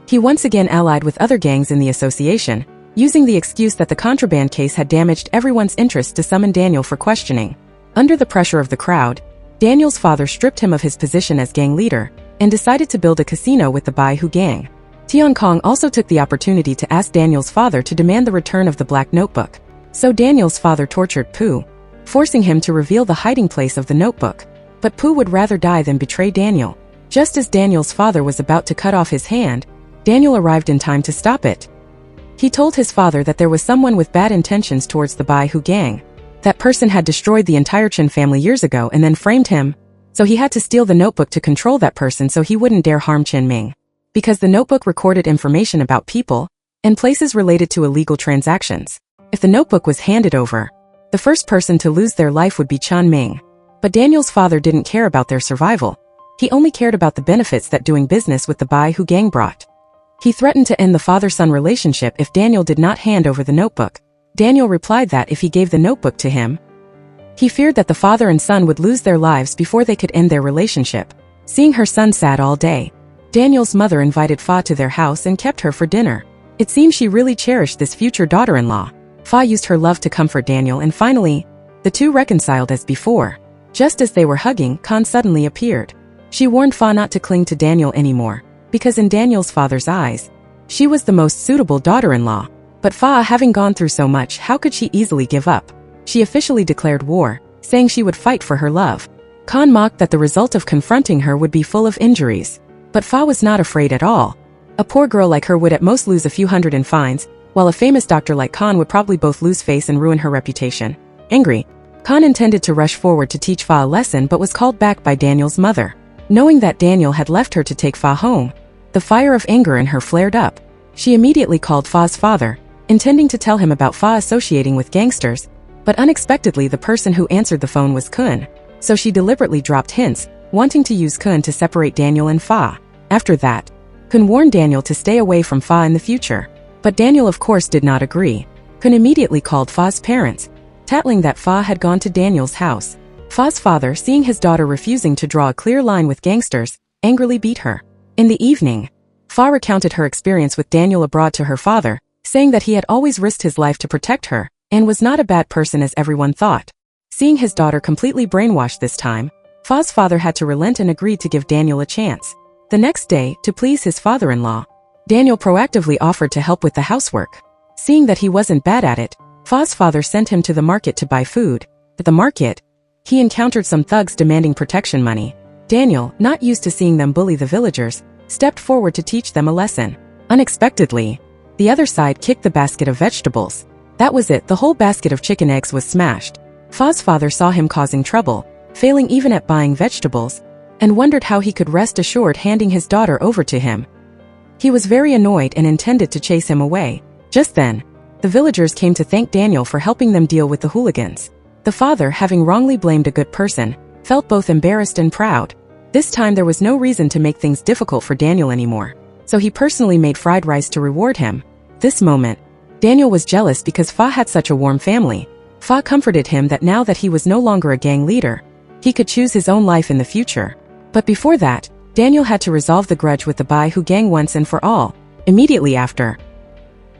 He once again allied with other gangs in the association, using the excuse that the contraband case had damaged everyone's interest to summon Daniel for questioning. Under the pressure of the crowd, Daniel's father stripped him of his position as gang leader and decided to build a casino with the Bai Hu gang. Tian Kong also took the opportunity to ask Daniel's father to demand the return of the black notebook. So Daniel's father tortured Pooh, forcing him to reveal the hiding place of the notebook. But Pooh would rather die than betray Daniel. Just as Daniel's father was about to cut off his hand, Daniel arrived in time to stop it. He told his father that there was someone with bad intentions towards the Bai Hu gang. That person had destroyed the entire Chen family years ago and then framed him. So he had to steal the notebook to control that person so he wouldn't dare harm Chen Ming. Because the notebook recorded information about people and places related to illegal transactions. If the notebook was handed over, the first person to lose their life would be Chen Ming. But Daniel's father didn't care about their survival. He only cared about the benefits that doing business with the Bai Hu gang brought. He threatened to end the father-son relationship if Daniel did not hand over the notebook. Daniel replied that if he gave the notebook to him, he feared that the father and son would lose their lives before they could end their relationship. Seeing her son sad all day, Daniel's mother invited Fa to their house and kept her for dinner. It seems she really cherished this future daughter-in-law. Fa used her love to comfort Daniel and finally, the two reconciled as before. Just as they were hugging, Khan suddenly appeared. She warned Fa not to cling to Daniel anymore, because in Daniel's father's eyes, she was the most suitable daughter-in-law. But Fa, having gone through so much, how could she easily give up? She officially declared war, saying she would fight for her love. Khan mocked that the result of confronting her would be full of injuries. But Fa was not afraid at all. A poor girl like her would at most lose a few hundred in fines, while a famous doctor like Khan would probably both lose face and ruin her reputation. Angry, Khan intended to rush forward to teach Fa a lesson but was called back by Daniel's mother. Knowing that Daniel had left her to take Fa home, the fire of anger in her flared up. She immediately called Fa's father, intending to tell him about Fa associating with gangsters, but unexpectedly the person who answered the phone was Kun, so she deliberately dropped hints, wanting to use Kun to separate Daniel and Fa. After that, Kun warned Daniel to stay away from Fa in the future, but Daniel of course did not agree. Kun immediately called Fa's parents, tattling that Fa had gone to Daniel's house. Fa's father, seeing his daughter refusing to draw a clear line with gangsters, angrily beat her. In the evening, Fa recounted her experience with Daniel abroad to her father, saying that he had always risked his life to protect her, and was not a bad person as everyone thought. Seeing his daughter completely brainwashed this time, Fa's father had to relent and agreed to give Daniel a chance. The next day, to please his father-in-law, Daniel proactively offered to help with the housework. Seeing that he wasn't bad at it, Fa's father sent him to the market to buy food. At the market, he encountered some thugs demanding protection money. Daniel, not used to seeing them bully the villagers, stepped forward to teach them a lesson. Unexpectedly, the other side kicked the basket of vegetables. That was it, the whole basket of chicken eggs was smashed. Fa's father saw him causing trouble, failing even at buying vegetables, and wondered how he could rest assured handing his daughter over to him. He was very annoyed and intended to chase him away. Just then, the villagers came to thank Daniel for helping them deal with the hooligans. The father, having wrongly blamed a good person, felt both embarrassed and proud. This time there was no reason to make things difficult for Daniel anymore, so he personally made fried rice to reward him. This moment, Daniel was jealous because Fa had such a warm family. Fa comforted him that now that he was no longer a gang leader, he could choose his own life in the future. But before that, Daniel had to resolve the grudge with the Bai Hu gang once and for all. Immediately after,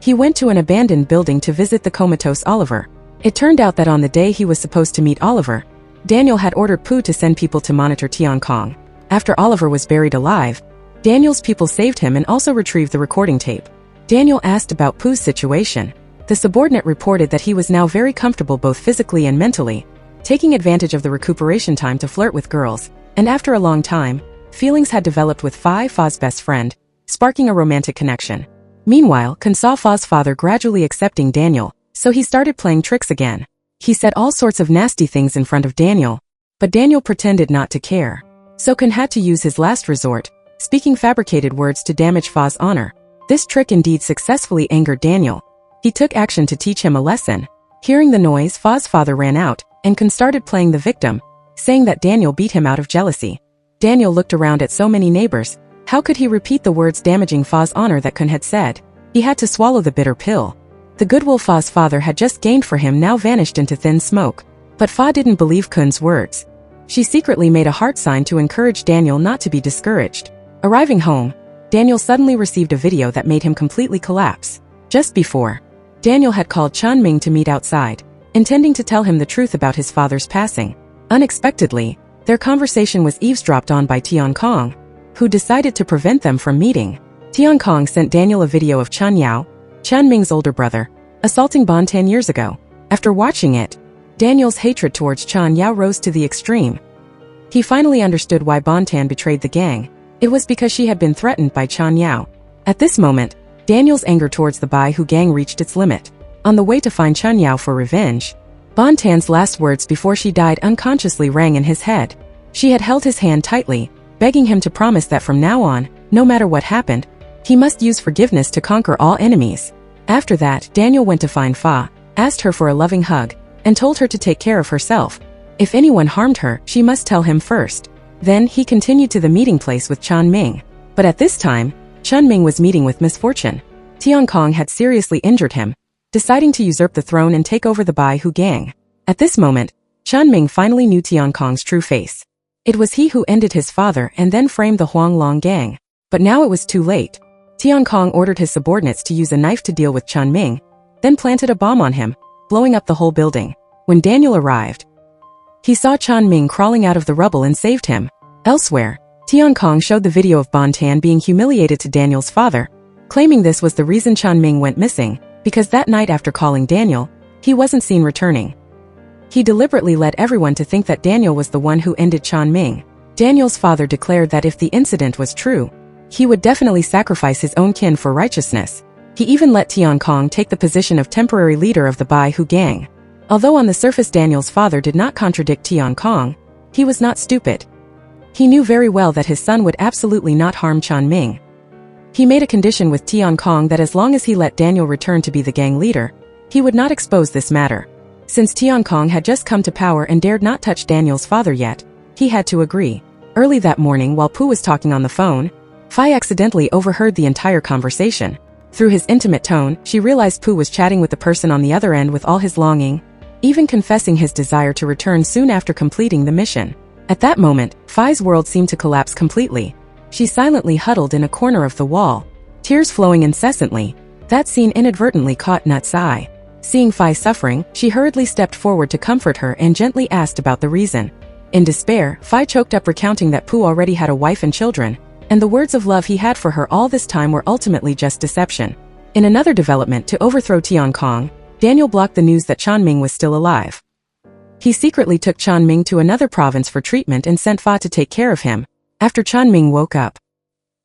he went to an abandoned building to visit the comatose Oliver. It turned out that on the day he was supposed to meet Oliver, Daniel had ordered Pooh to send people to monitor Tian Kong. After Oliver was buried alive, Daniel's people saved him and also retrieved the recording tape. Daniel asked about Pooh's situation. The subordinate reported that he was now very comfortable both physically and mentally, taking advantage of the recuperation time to flirt with girls, and after a long time, feelings had developed with Fa's best friend, sparking a romantic connection. Meanwhile, Kun saw Fa's father gradually accepting Daniel, so he started playing tricks again. He said all sorts of nasty things in front of Daniel, but Daniel pretended not to care. So Kun had to use his last resort, speaking fabricated words to damage Fa's honor. This trick indeed successfully angered Daniel. He took action to teach him a lesson. Hearing the noise, Fa's father ran out, and Kun started playing the victim, saying that Daniel beat him out of jealousy. Daniel looked around at so many neighbors, How could he repeat the words damaging Fa's honor that Kun had said? He had to swallow the bitter pill. The goodwill Fa's father had just gained for him now vanished into thin smoke. But Fa didn't believe Kun's words. She secretly made a heart sign to encourage Daniel not to be discouraged. Arriving home, Daniel suddenly received a video that made him completely collapse. Just before, Daniel had called Chanming to meet outside, intending to tell him the truth about his father's passing. Unexpectedly, their conversation was eavesdropped on by Tian Kong, who decided to prevent them from meeting. Tian Kong sent Daniel a video of Chan Yao, Chanming's older brother, assaulting Bon 10 years ago. After watching it, Daniel's hatred towards Chan Yao rose to the extreme. He finally understood why Bon Tan betrayed the gang. It was because she had been threatened by Chan Yao. At this moment, Daniel's anger towards the Bai Hu gang reached its limit. On the way to find Chan Yao for revenge, Bon Tan's last words before she died unconsciously rang in his head. She had held his hand tightly, begging him to promise that from now on, no matter what happened, he must use forgiveness to conquer all enemies. After that, Daniel went to find Fa, asked her for a loving hug, and told her to take care of herself. If anyone harmed her, she must tell him first. Then he continued to the meeting place with Chanming. But at this time, Chanming was meeting with misfortune. Tian Kong had seriously injured him, deciding to usurp the throne and take over the Bai Hu gang. At this moment, Chanming finally knew Tian Kong's true face. It was he who ended his father and then framed the Huang Long gang. But now it was too late. Tian Kong ordered his subordinates to use a knife to deal with Chanming, then planted a bomb on him, blowing up the whole building. When Daniel arrived, he saw Chanming crawling out of the rubble and saved him. Elsewhere, Tian Kong showed the video of Bon Tan being humiliated to Daniel's father, claiming this was the reason Chanming went missing, because that night after calling Daniel, he wasn't seen returning. He deliberately led everyone to think that Daniel was the one who ended Chanming. Daniel's father declared that if the incident was true, he would definitely sacrifice his own kin for righteousness. He even let Tian Kong take the position of temporary leader of the Bai Hu gang. Although on the surface Daniel's father did not contradict Tian Kong, he was not stupid. He knew very well that his son would absolutely not harm Chanming. He made a condition with Tian Kong that as long as he let Daniel return to be the gang leader, he would not expose this matter. Since Tian Kong had just come to power and dared not touch Daniel's father yet, he had to agree. Early that morning while Pooh was talking on the phone, Fai accidentally overheard the entire conversation. Through his intimate tone, she realized Pooh was chatting with the person on the other end with all his longing, even confessing his desire to return soon after completing the mission. At that moment, Fai's world seemed to collapse completely. She silently huddled in a corner of the wall, tears flowing incessantly. That scene inadvertently caught Nut's eye. Seeing Fai suffering, she hurriedly stepped forward to comfort her and gently asked about the reason. In despair, Fai choked up recounting that Pooh already had a wife and children, and the words of love he had for her all this time were ultimately just deception. In another development to overthrow Tian Kong, Daniel blocked the news that Chanming was still alive. He secretly took Chanming to another province for treatment and sent Fa to take care of him. After Chanming woke up,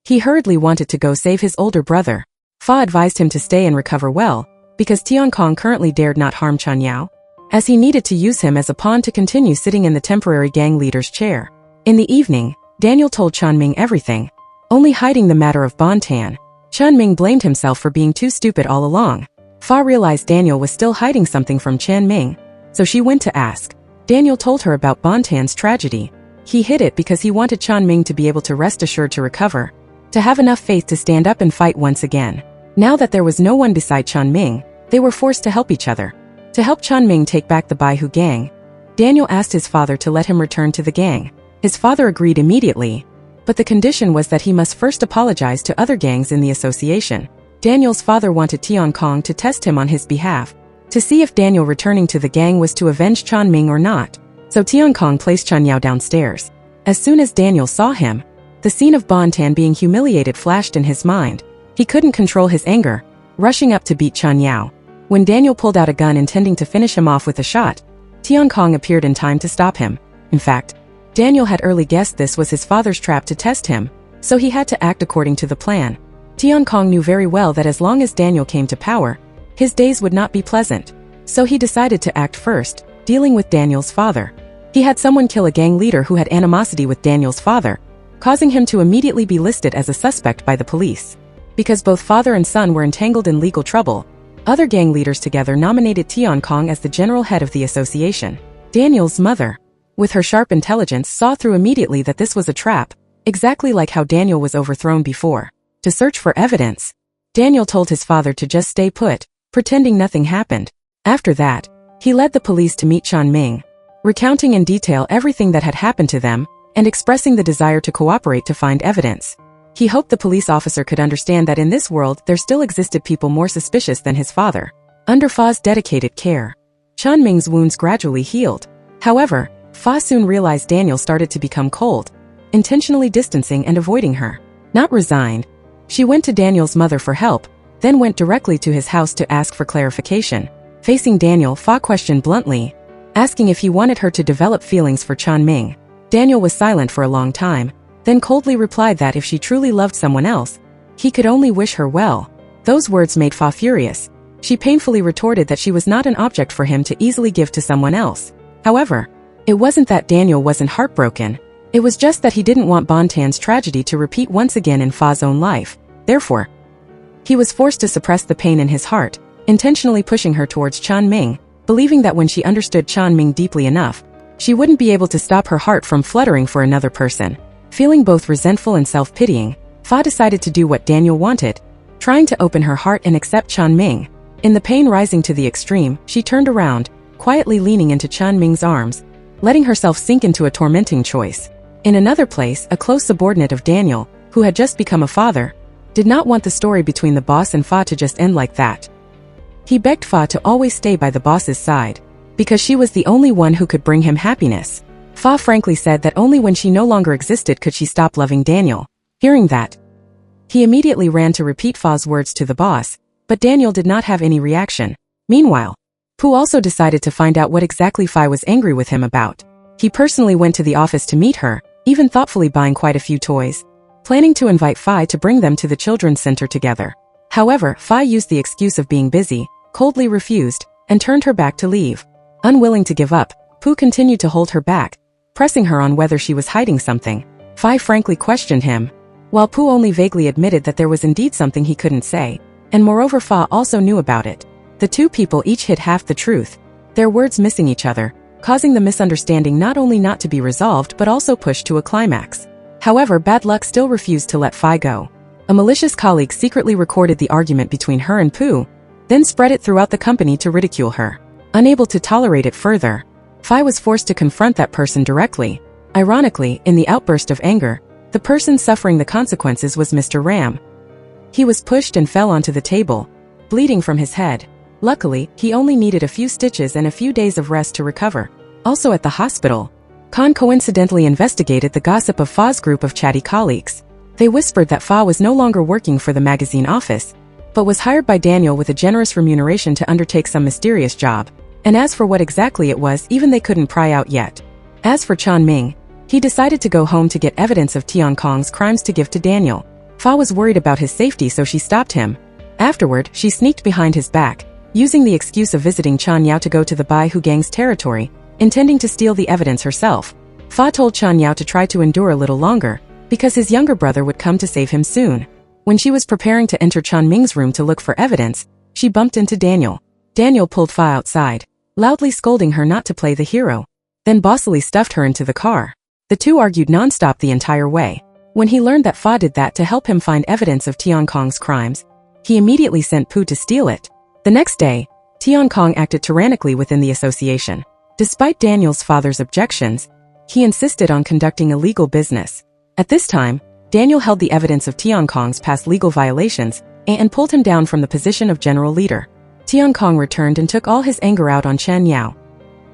he hurriedly wanted to go save his older brother. Fa advised him to stay and recover well, because Tian Kong currently dared not harm Chan Yao, as he needed to use him as a pawn to continue sitting in the temporary gang leader's chair. In the evening, Daniel told Chanming everything, only hiding the matter of Bon Tan. Chanming blamed himself for being too stupid all along. Fa realized Daniel was still hiding something from Chanming, so she went to ask. Daniel told her about Bon Tan's tragedy. He hid it because he wanted Chanming to be able to rest assured to recover, to have enough faith to stand up and fight once again. Now that there was no one beside Chanming, they were forced to help each other. To help Chanming take back the Bai Hu gang, Daniel asked his father to let him return to the gang. His father agreed immediately, but the condition was that he must first apologize to other gangs in the association. Daniel's father wanted Tian Kong to test him on his behalf, to see if Daniel returning to the gang was to avenge Chanming or not. So Tian Kong placed Chan Yao downstairs. As soon as Daniel saw him, the scene of Bon Tan being humiliated flashed in his mind. He couldn't control his anger, rushing up to beat Chan Yao. When Daniel pulled out a gun intending to finish him off with a shot, Tian Kong appeared in time to stop him. In fact, Daniel had early guessed this was his father's trap to test him, so he had to act according to the plan. Tian Kong knew very well that as long as Daniel came to power, his days would not be pleasant. So he decided to act first, dealing with Daniel's father. He had someone kill a gang leader who had animosity with Daniel's father, causing him to immediately be listed as a suspect by the police. Because both father and son were entangled in legal trouble, other gang leaders together nominated Tian Kong as the general head of the association. Daniel's mother, with her sharp intelligence, saw through immediately that this was a trap, exactly like how Daniel was overthrown before. To search for evidence, Daniel told his father to just stay put, pretending nothing happened. After that, he led the police to meet Chan Ming, recounting in detail everything that had happened to them and expressing the desire to cooperate to find evidence. He hoped the police officer could understand that in this world there still existed people more suspicious than his father. Under Fa's dedicated care, Chan Ming's wounds gradually healed. However, Fa soon realized Daniel started to become cold, intentionally distancing and avoiding her. Not resigned, she went to Daniel's mother for help, then went directly to his house to ask for clarification. Facing Daniel, Fa questioned bluntly, asking if he wanted her to develop feelings for Chan Ming. Daniel was silent for a long time, then coldly replied that if she truly loved someone else, he could only wish her well. Those words made Fa furious. She painfully retorted that she was not an object for him to easily give to someone else. However, it wasn't that Daniel wasn't heartbroken. It was just that he didn't want Bontan's tragedy to repeat once again in Fa's own life. Therefore, he was forced to suppress the pain in his heart, intentionally pushing her towards Chan Ming, believing that when she understood Chan Ming deeply enough, she wouldn't be able to stop her heart from fluttering for another person. Feeling both resentful and self-pitying, Fa decided to do what Daniel wanted, trying to open her heart and accept Chan Ming. In the pain rising to the extreme, she turned around, quietly leaning into Chan Ming's arms, letting herself sink into a tormenting choice. In another place, a close subordinate of Daniel, who had just become a father, did not want the story between the boss and Fa to just end like that. He begged Fa to always stay by the boss's side, because she was the only one who could bring him happiness. Fa frankly said that only when she no longer existed could she stop loving Daniel. Hearing that, he immediately ran to repeat Fa's words to the boss, but Daniel did not have any reaction. Meanwhile, Pooh also decided to find out what exactly Fa was angry with him about. He personally went to the office to meet her, even thoughtfully buying quite a few toys, planning to invite Fa to bring them to the children's center together. However, Fa used the excuse of being busy, coldly refused, and turned her back to leave. Unwilling to give up, Pooh continued to hold her back, pressing her on whether she was hiding something. Fa frankly questioned him, while Pooh only vaguely admitted that there was indeed something he couldn't say, and moreover Fa also knew about it. The two people each hid half the truth, their words missing each other, causing the misunderstanding not only not to be resolved but also pushed to a climax. However, bad luck still refused to let Fa go. A malicious colleague secretly recorded the argument between her and Pooh, then spread it throughout the company to ridicule her. Unable to tolerate it further, Fa was forced to confront that person directly. Ironically, in the outburst of anger, the person suffering the consequences was Mr. Ram. He was pushed and fell onto the table, bleeding from his head. Luckily, he only needed a few stitches and a few days of rest to recover. Also at the hospital, Khan coincidentally investigated the gossip of Fa's group of chatty colleagues. They whispered that Fa was no longer working for the magazine office, but was hired by Daniel with a generous remuneration to undertake some mysterious job. And as for what exactly it was, even they couldn't pry out yet. As for Chan Ming, he decided to go home to get evidence of Tian Kong's crimes to give to Daniel. Fa was worried about his safety, so she stopped him. Afterward, she sneaked behind his back, using the excuse of visiting Chan Yao to go to the Bai Hu gang's territory, intending to steal the evidence herself. Fa told Chan Yao to try to endure a little longer, because his younger brother would come to save him soon. When she was preparing to enter Chan Ming's room to look for evidence, she bumped into Daniel. Daniel pulled Fa outside, loudly scolding her not to play the hero, then bossily stuffed her into the car. The two argued non-stop the entire way. When he learned that Fa did that to help him find evidence of Tian Kong's crimes, he immediately sent Pooh to steal it. The next day, Tian Kong acted tyrannically within the association. Despite Daniel's father's objections, he insisted on conducting illegal business. At this time, Daniel held the evidence of Tian Kong's past legal violations and pulled him down from the position of general leader. Tian Kong returned and took all his anger out on Chen Yao.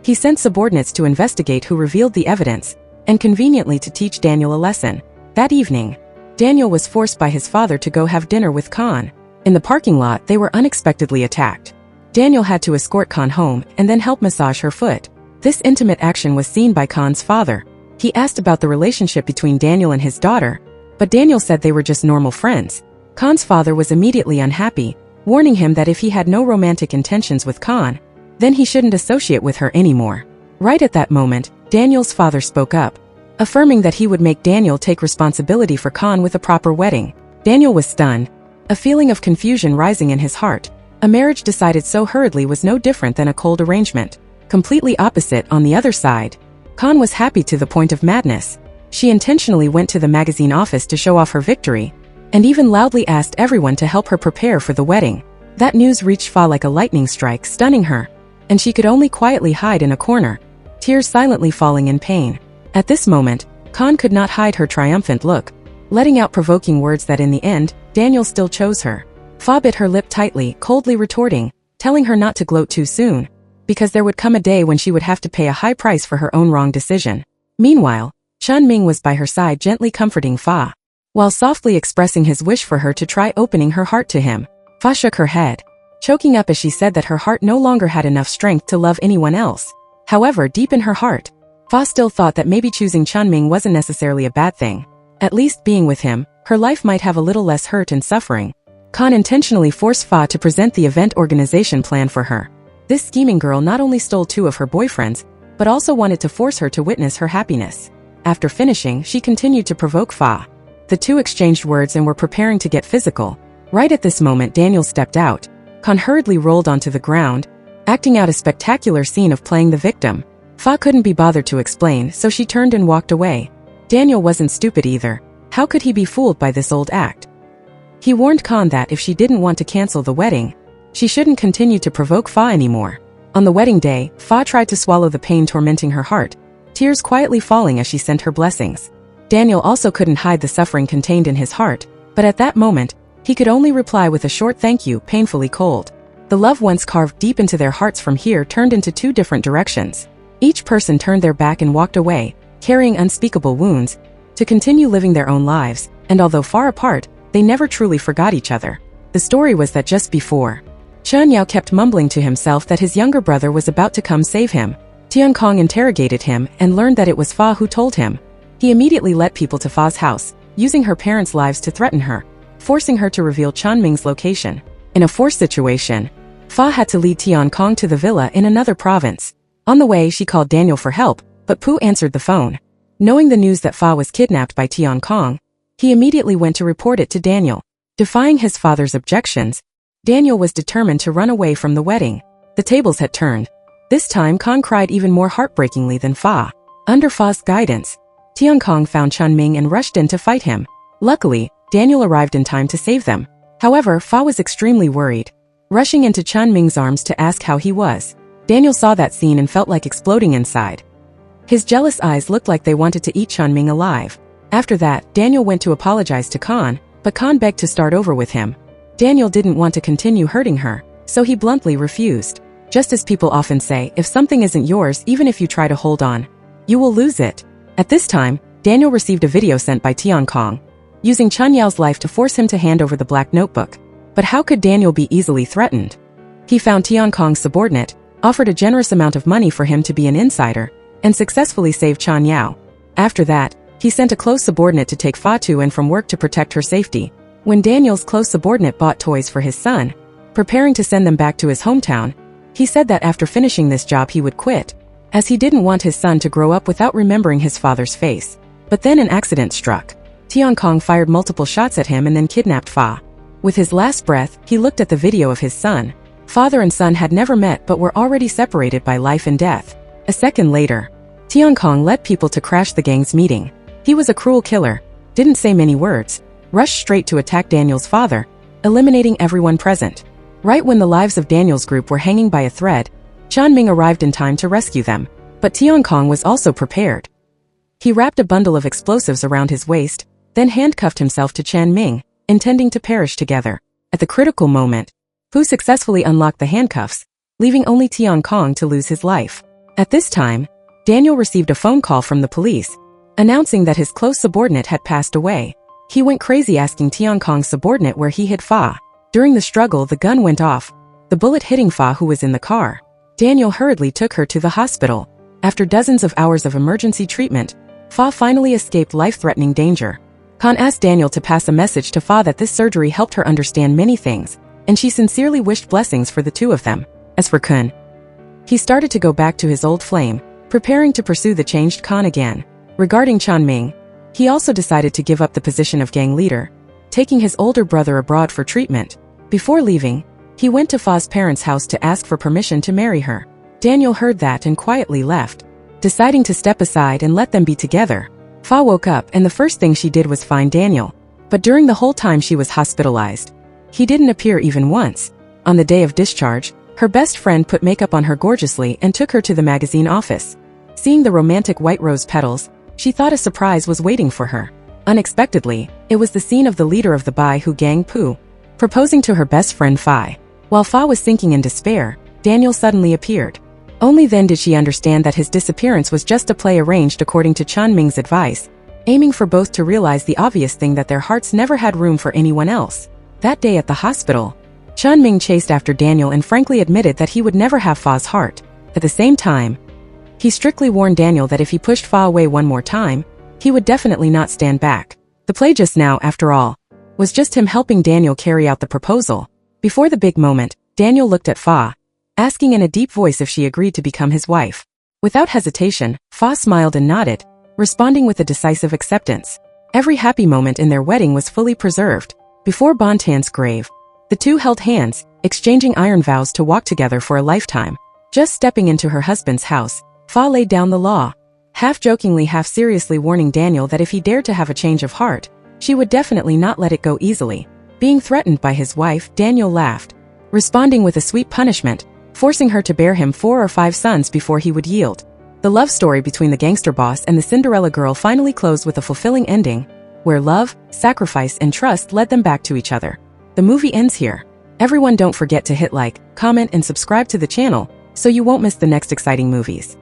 He sent subordinates to investigate who revealed the evidence, and conveniently to teach Daniel a lesson. That evening, Daniel was forced by his father to go have dinner with Khan. In the parking lot, they were unexpectedly attacked. Daniel had to escort Khan home and then help massage her foot. This intimate action was seen by Khan's father. He asked about the relationship between Daniel and his daughter, but Daniel said they were just normal friends. Khan's father was immediately unhappy, warning him that if he had no romantic intentions with Khan, then he shouldn't associate with her anymore. Right at that moment, Daniel's father spoke up, affirming that he would make Daniel take responsibility for Khan with a proper wedding. Daniel was stunned, a feeling of confusion rising in his heart. A marriage decided so hurriedly was no different than a cold arrangement. Completely opposite on the other side, Khan was happy to the point of madness. She intentionally went to the magazine office to show off her victory, and even loudly asked everyone to help her prepare for the wedding. That news reached Fa like a lightning strike, stunning her, and she could only quietly hide in a corner, tears silently falling in pain. At this moment, Khan could not hide her triumphant look, letting out provoking words that in the end, Daniel still chose her. Fa bit her lip tightly, coldly retorting, telling her not to gloat too soon, because there would come a day when she would have to pay a high price for her own wrong decision. Meanwhile, Chun Ming was by her side gently comforting Fa, while softly expressing his wish for her to try opening her heart to him. Fa shook her head, choking up as she said that her heart no longer had enough strength to love anyone else. However, deep in her heart, Fa still thought that maybe choosing Chun Ming wasn't necessarily a bad thing. At least being with him, her life might have a little less hurt and suffering. Khan intentionally forced Fa to present the event organization plan for her. This scheming girl not only stole 2 of her boyfriends, but also wanted to force her to witness her happiness. After finishing, she continued to provoke Fa. The two exchanged words and were preparing to get physical. Right at this moment, Daniel stepped out. Khan hurriedly rolled onto the ground, acting out a spectacular scene of playing the victim. Fa couldn't be bothered to explain, so she turned and walked away. Daniel wasn't stupid either. How could he be fooled by this old act? He warned Khan that if she didn't want to cancel the wedding, she shouldn't continue to provoke Fa anymore. On the wedding day, Fa tried to swallow the pain tormenting her heart, tears quietly falling as she sent her blessings. Daniel also couldn't hide the suffering contained in his heart, but at that moment, he could only reply with a short thank you, painfully cold. The love once carved deep into their hearts from here turned into 2 different directions. Each person turned their back and walked away, carrying unspeakable wounds, to continue living their own lives, and although far apart, they never truly forgot each other. The story was that just before, Chun Yao kept mumbling to himself that his younger brother was about to come save him. Tian Kong interrogated him and learned that it was Fa who told him. He immediately led people to Fa's house, using her parents' lives to threaten her, forcing her to reveal Chun Ming's location. In a forced situation, Fa had to lead Tian Kong to the villa in another province. On the way, she called Daniel for help, but Pooh answered the phone. Knowing the news that Fa was kidnapped by Tian Kong, he immediately went to report it to Daniel. Defying his father's objections, Daniel was determined to run away from the wedding. The tables had turned. This time, Kong cried even more heartbreakingly than Fa. Under Fa's guidance, Tian Kong found Chun Ming and rushed in to fight him. Luckily, Daniel arrived in time to save them. However, Fa was extremely worried, rushing into Chun Ming's arms to ask how he was. Daniel saw that scene and felt like exploding inside. His jealous eyes looked like they wanted to eat Chun Ming alive. After that, Daniel went to apologize to Khan, but Khan begged to start over with him. Daniel didn't want to continue hurting her, so he bluntly refused. Just as people often say, if something isn't yours, even if you try to hold on, you will lose it. At this time, Daniel received a video sent by Tian Kong, using Chun Yao's life to force him to hand over the black notebook. But how could Daniel be easily threatened? He found Tian Kong's subordinate, offered a generous amount of money for him to be an insider, and successfully saved Chun Yao. After that, he sent a close subordinate to take Fa to and from work to protect her safety. When Daniel's close subordinate bought toys for his son, preparing to send them back to his hometown, he said that after finishing this job he would quit, as he didn't want his son to grow up without remembering his father's face. But then an accident struck. Tian Kong fired multiple shots at him and then kidnapped Fa. With his last breath, he looked at the video of his son. Father and son had never met but were already separated by life and death. A second later, Tian Kong led people to crash the gang's meeting. He was a cruel killer, didn't say many words, rushed straight to attack Daniel's father, eliminating everyone present. Right when the lives of Daniel's group were hanging by a thread, Chun Ming arrived in time to rescue them. But Tian Kong was also prepared. He wrapped a bundle of explosives around his waist, then handcuffed himself to Chun Ming, intending to perish together. At the critical moment, Pu successfully unlocked the handcuffs, leaving only Tian Kong to lose his life. At this time, Daniel received a phone call from the police, announcing that his close subordinate had passed away. He went crazy asking Tian Kong's subordinate where he hid Fa. During the struggle, the gun went off, the bullet hitting Fa, who was in the car. Daniel hurriedly took her to the hospital. After dozens of hours of emergency treatment, Fa finally escaped life-threatening danger. Khan asked Daniel to pass a message to Fa that this surgery helped her understand many things, and she sincerely wished blessings for the two of them. As for Kun, he started to go back to his old flame, preparing to pursue the changed Khan again. Regarding Chun Ming, he also decided to give up the position of gang leader, taking his older brother abroad for treatment. Before leaving, he went to Fa's parents' house to ask for permission to marry her. Daniel heard that and quietly left, deciding to step aside and let them be together. Fa woke up and the first thing she did was find Daniel. But during the whole time she was hospitalized, he didn't appear even once. On the day of discharge, her best friend put makeup on her gorgeously and took her to the magazine office. Seeing the romantic white rose petals, she thought a surprise was waiting for her. Unexpectedly, it was the scene of the leader of the Bai Hu gang Pu proposing to her best friend Phi. While Fa was sinking in despair, Daniel suddenly appeared. Only then did she understand that his disappearance was just a play arranged according to Chun Ming's advice, aiming for both to realize the obvious thing that their hearts never had room for anyone else. That day at the hospital, Chun Ming chased after Daniel and frankly admitted that he would never have Fa's heart. At the same time, he strictly warned Daniel that if he pushed Fa away one more time, he would definitely not stand back. The play just now, after all, was just him helping Daniel carry out the proposal. Before the big moment, Daniel looked at Fa, asking in a deep voice if she agreed to become his wife. Without hesitation, Fa smiled and nodded, responding with a decisive acceptance. Every happy moment in their wedding was fully preserved. Before Bontan's grave, the two held hands, exchanging iron vows to walk together for a lifetime. Just stepping into her husband's house, Fa laid down the law, half-jokingly half-seriously warning Daniel that if he dared to have a change of heart, she would definitely not let it go easily. Being threatened by his wife, Daniel laughed, responding with a sweet punishment, forcing her to bear him 4 or 5 sons before he would yield. The love story between the gangster boss and the Cinderella girl finally closed with a fulfilling ending, where love, sacrifice, and trust led them back to each other. The movie ends here. Everyone don't forget to hit like, comment, and subscribe to the channel so you won't miss the next exciting movies.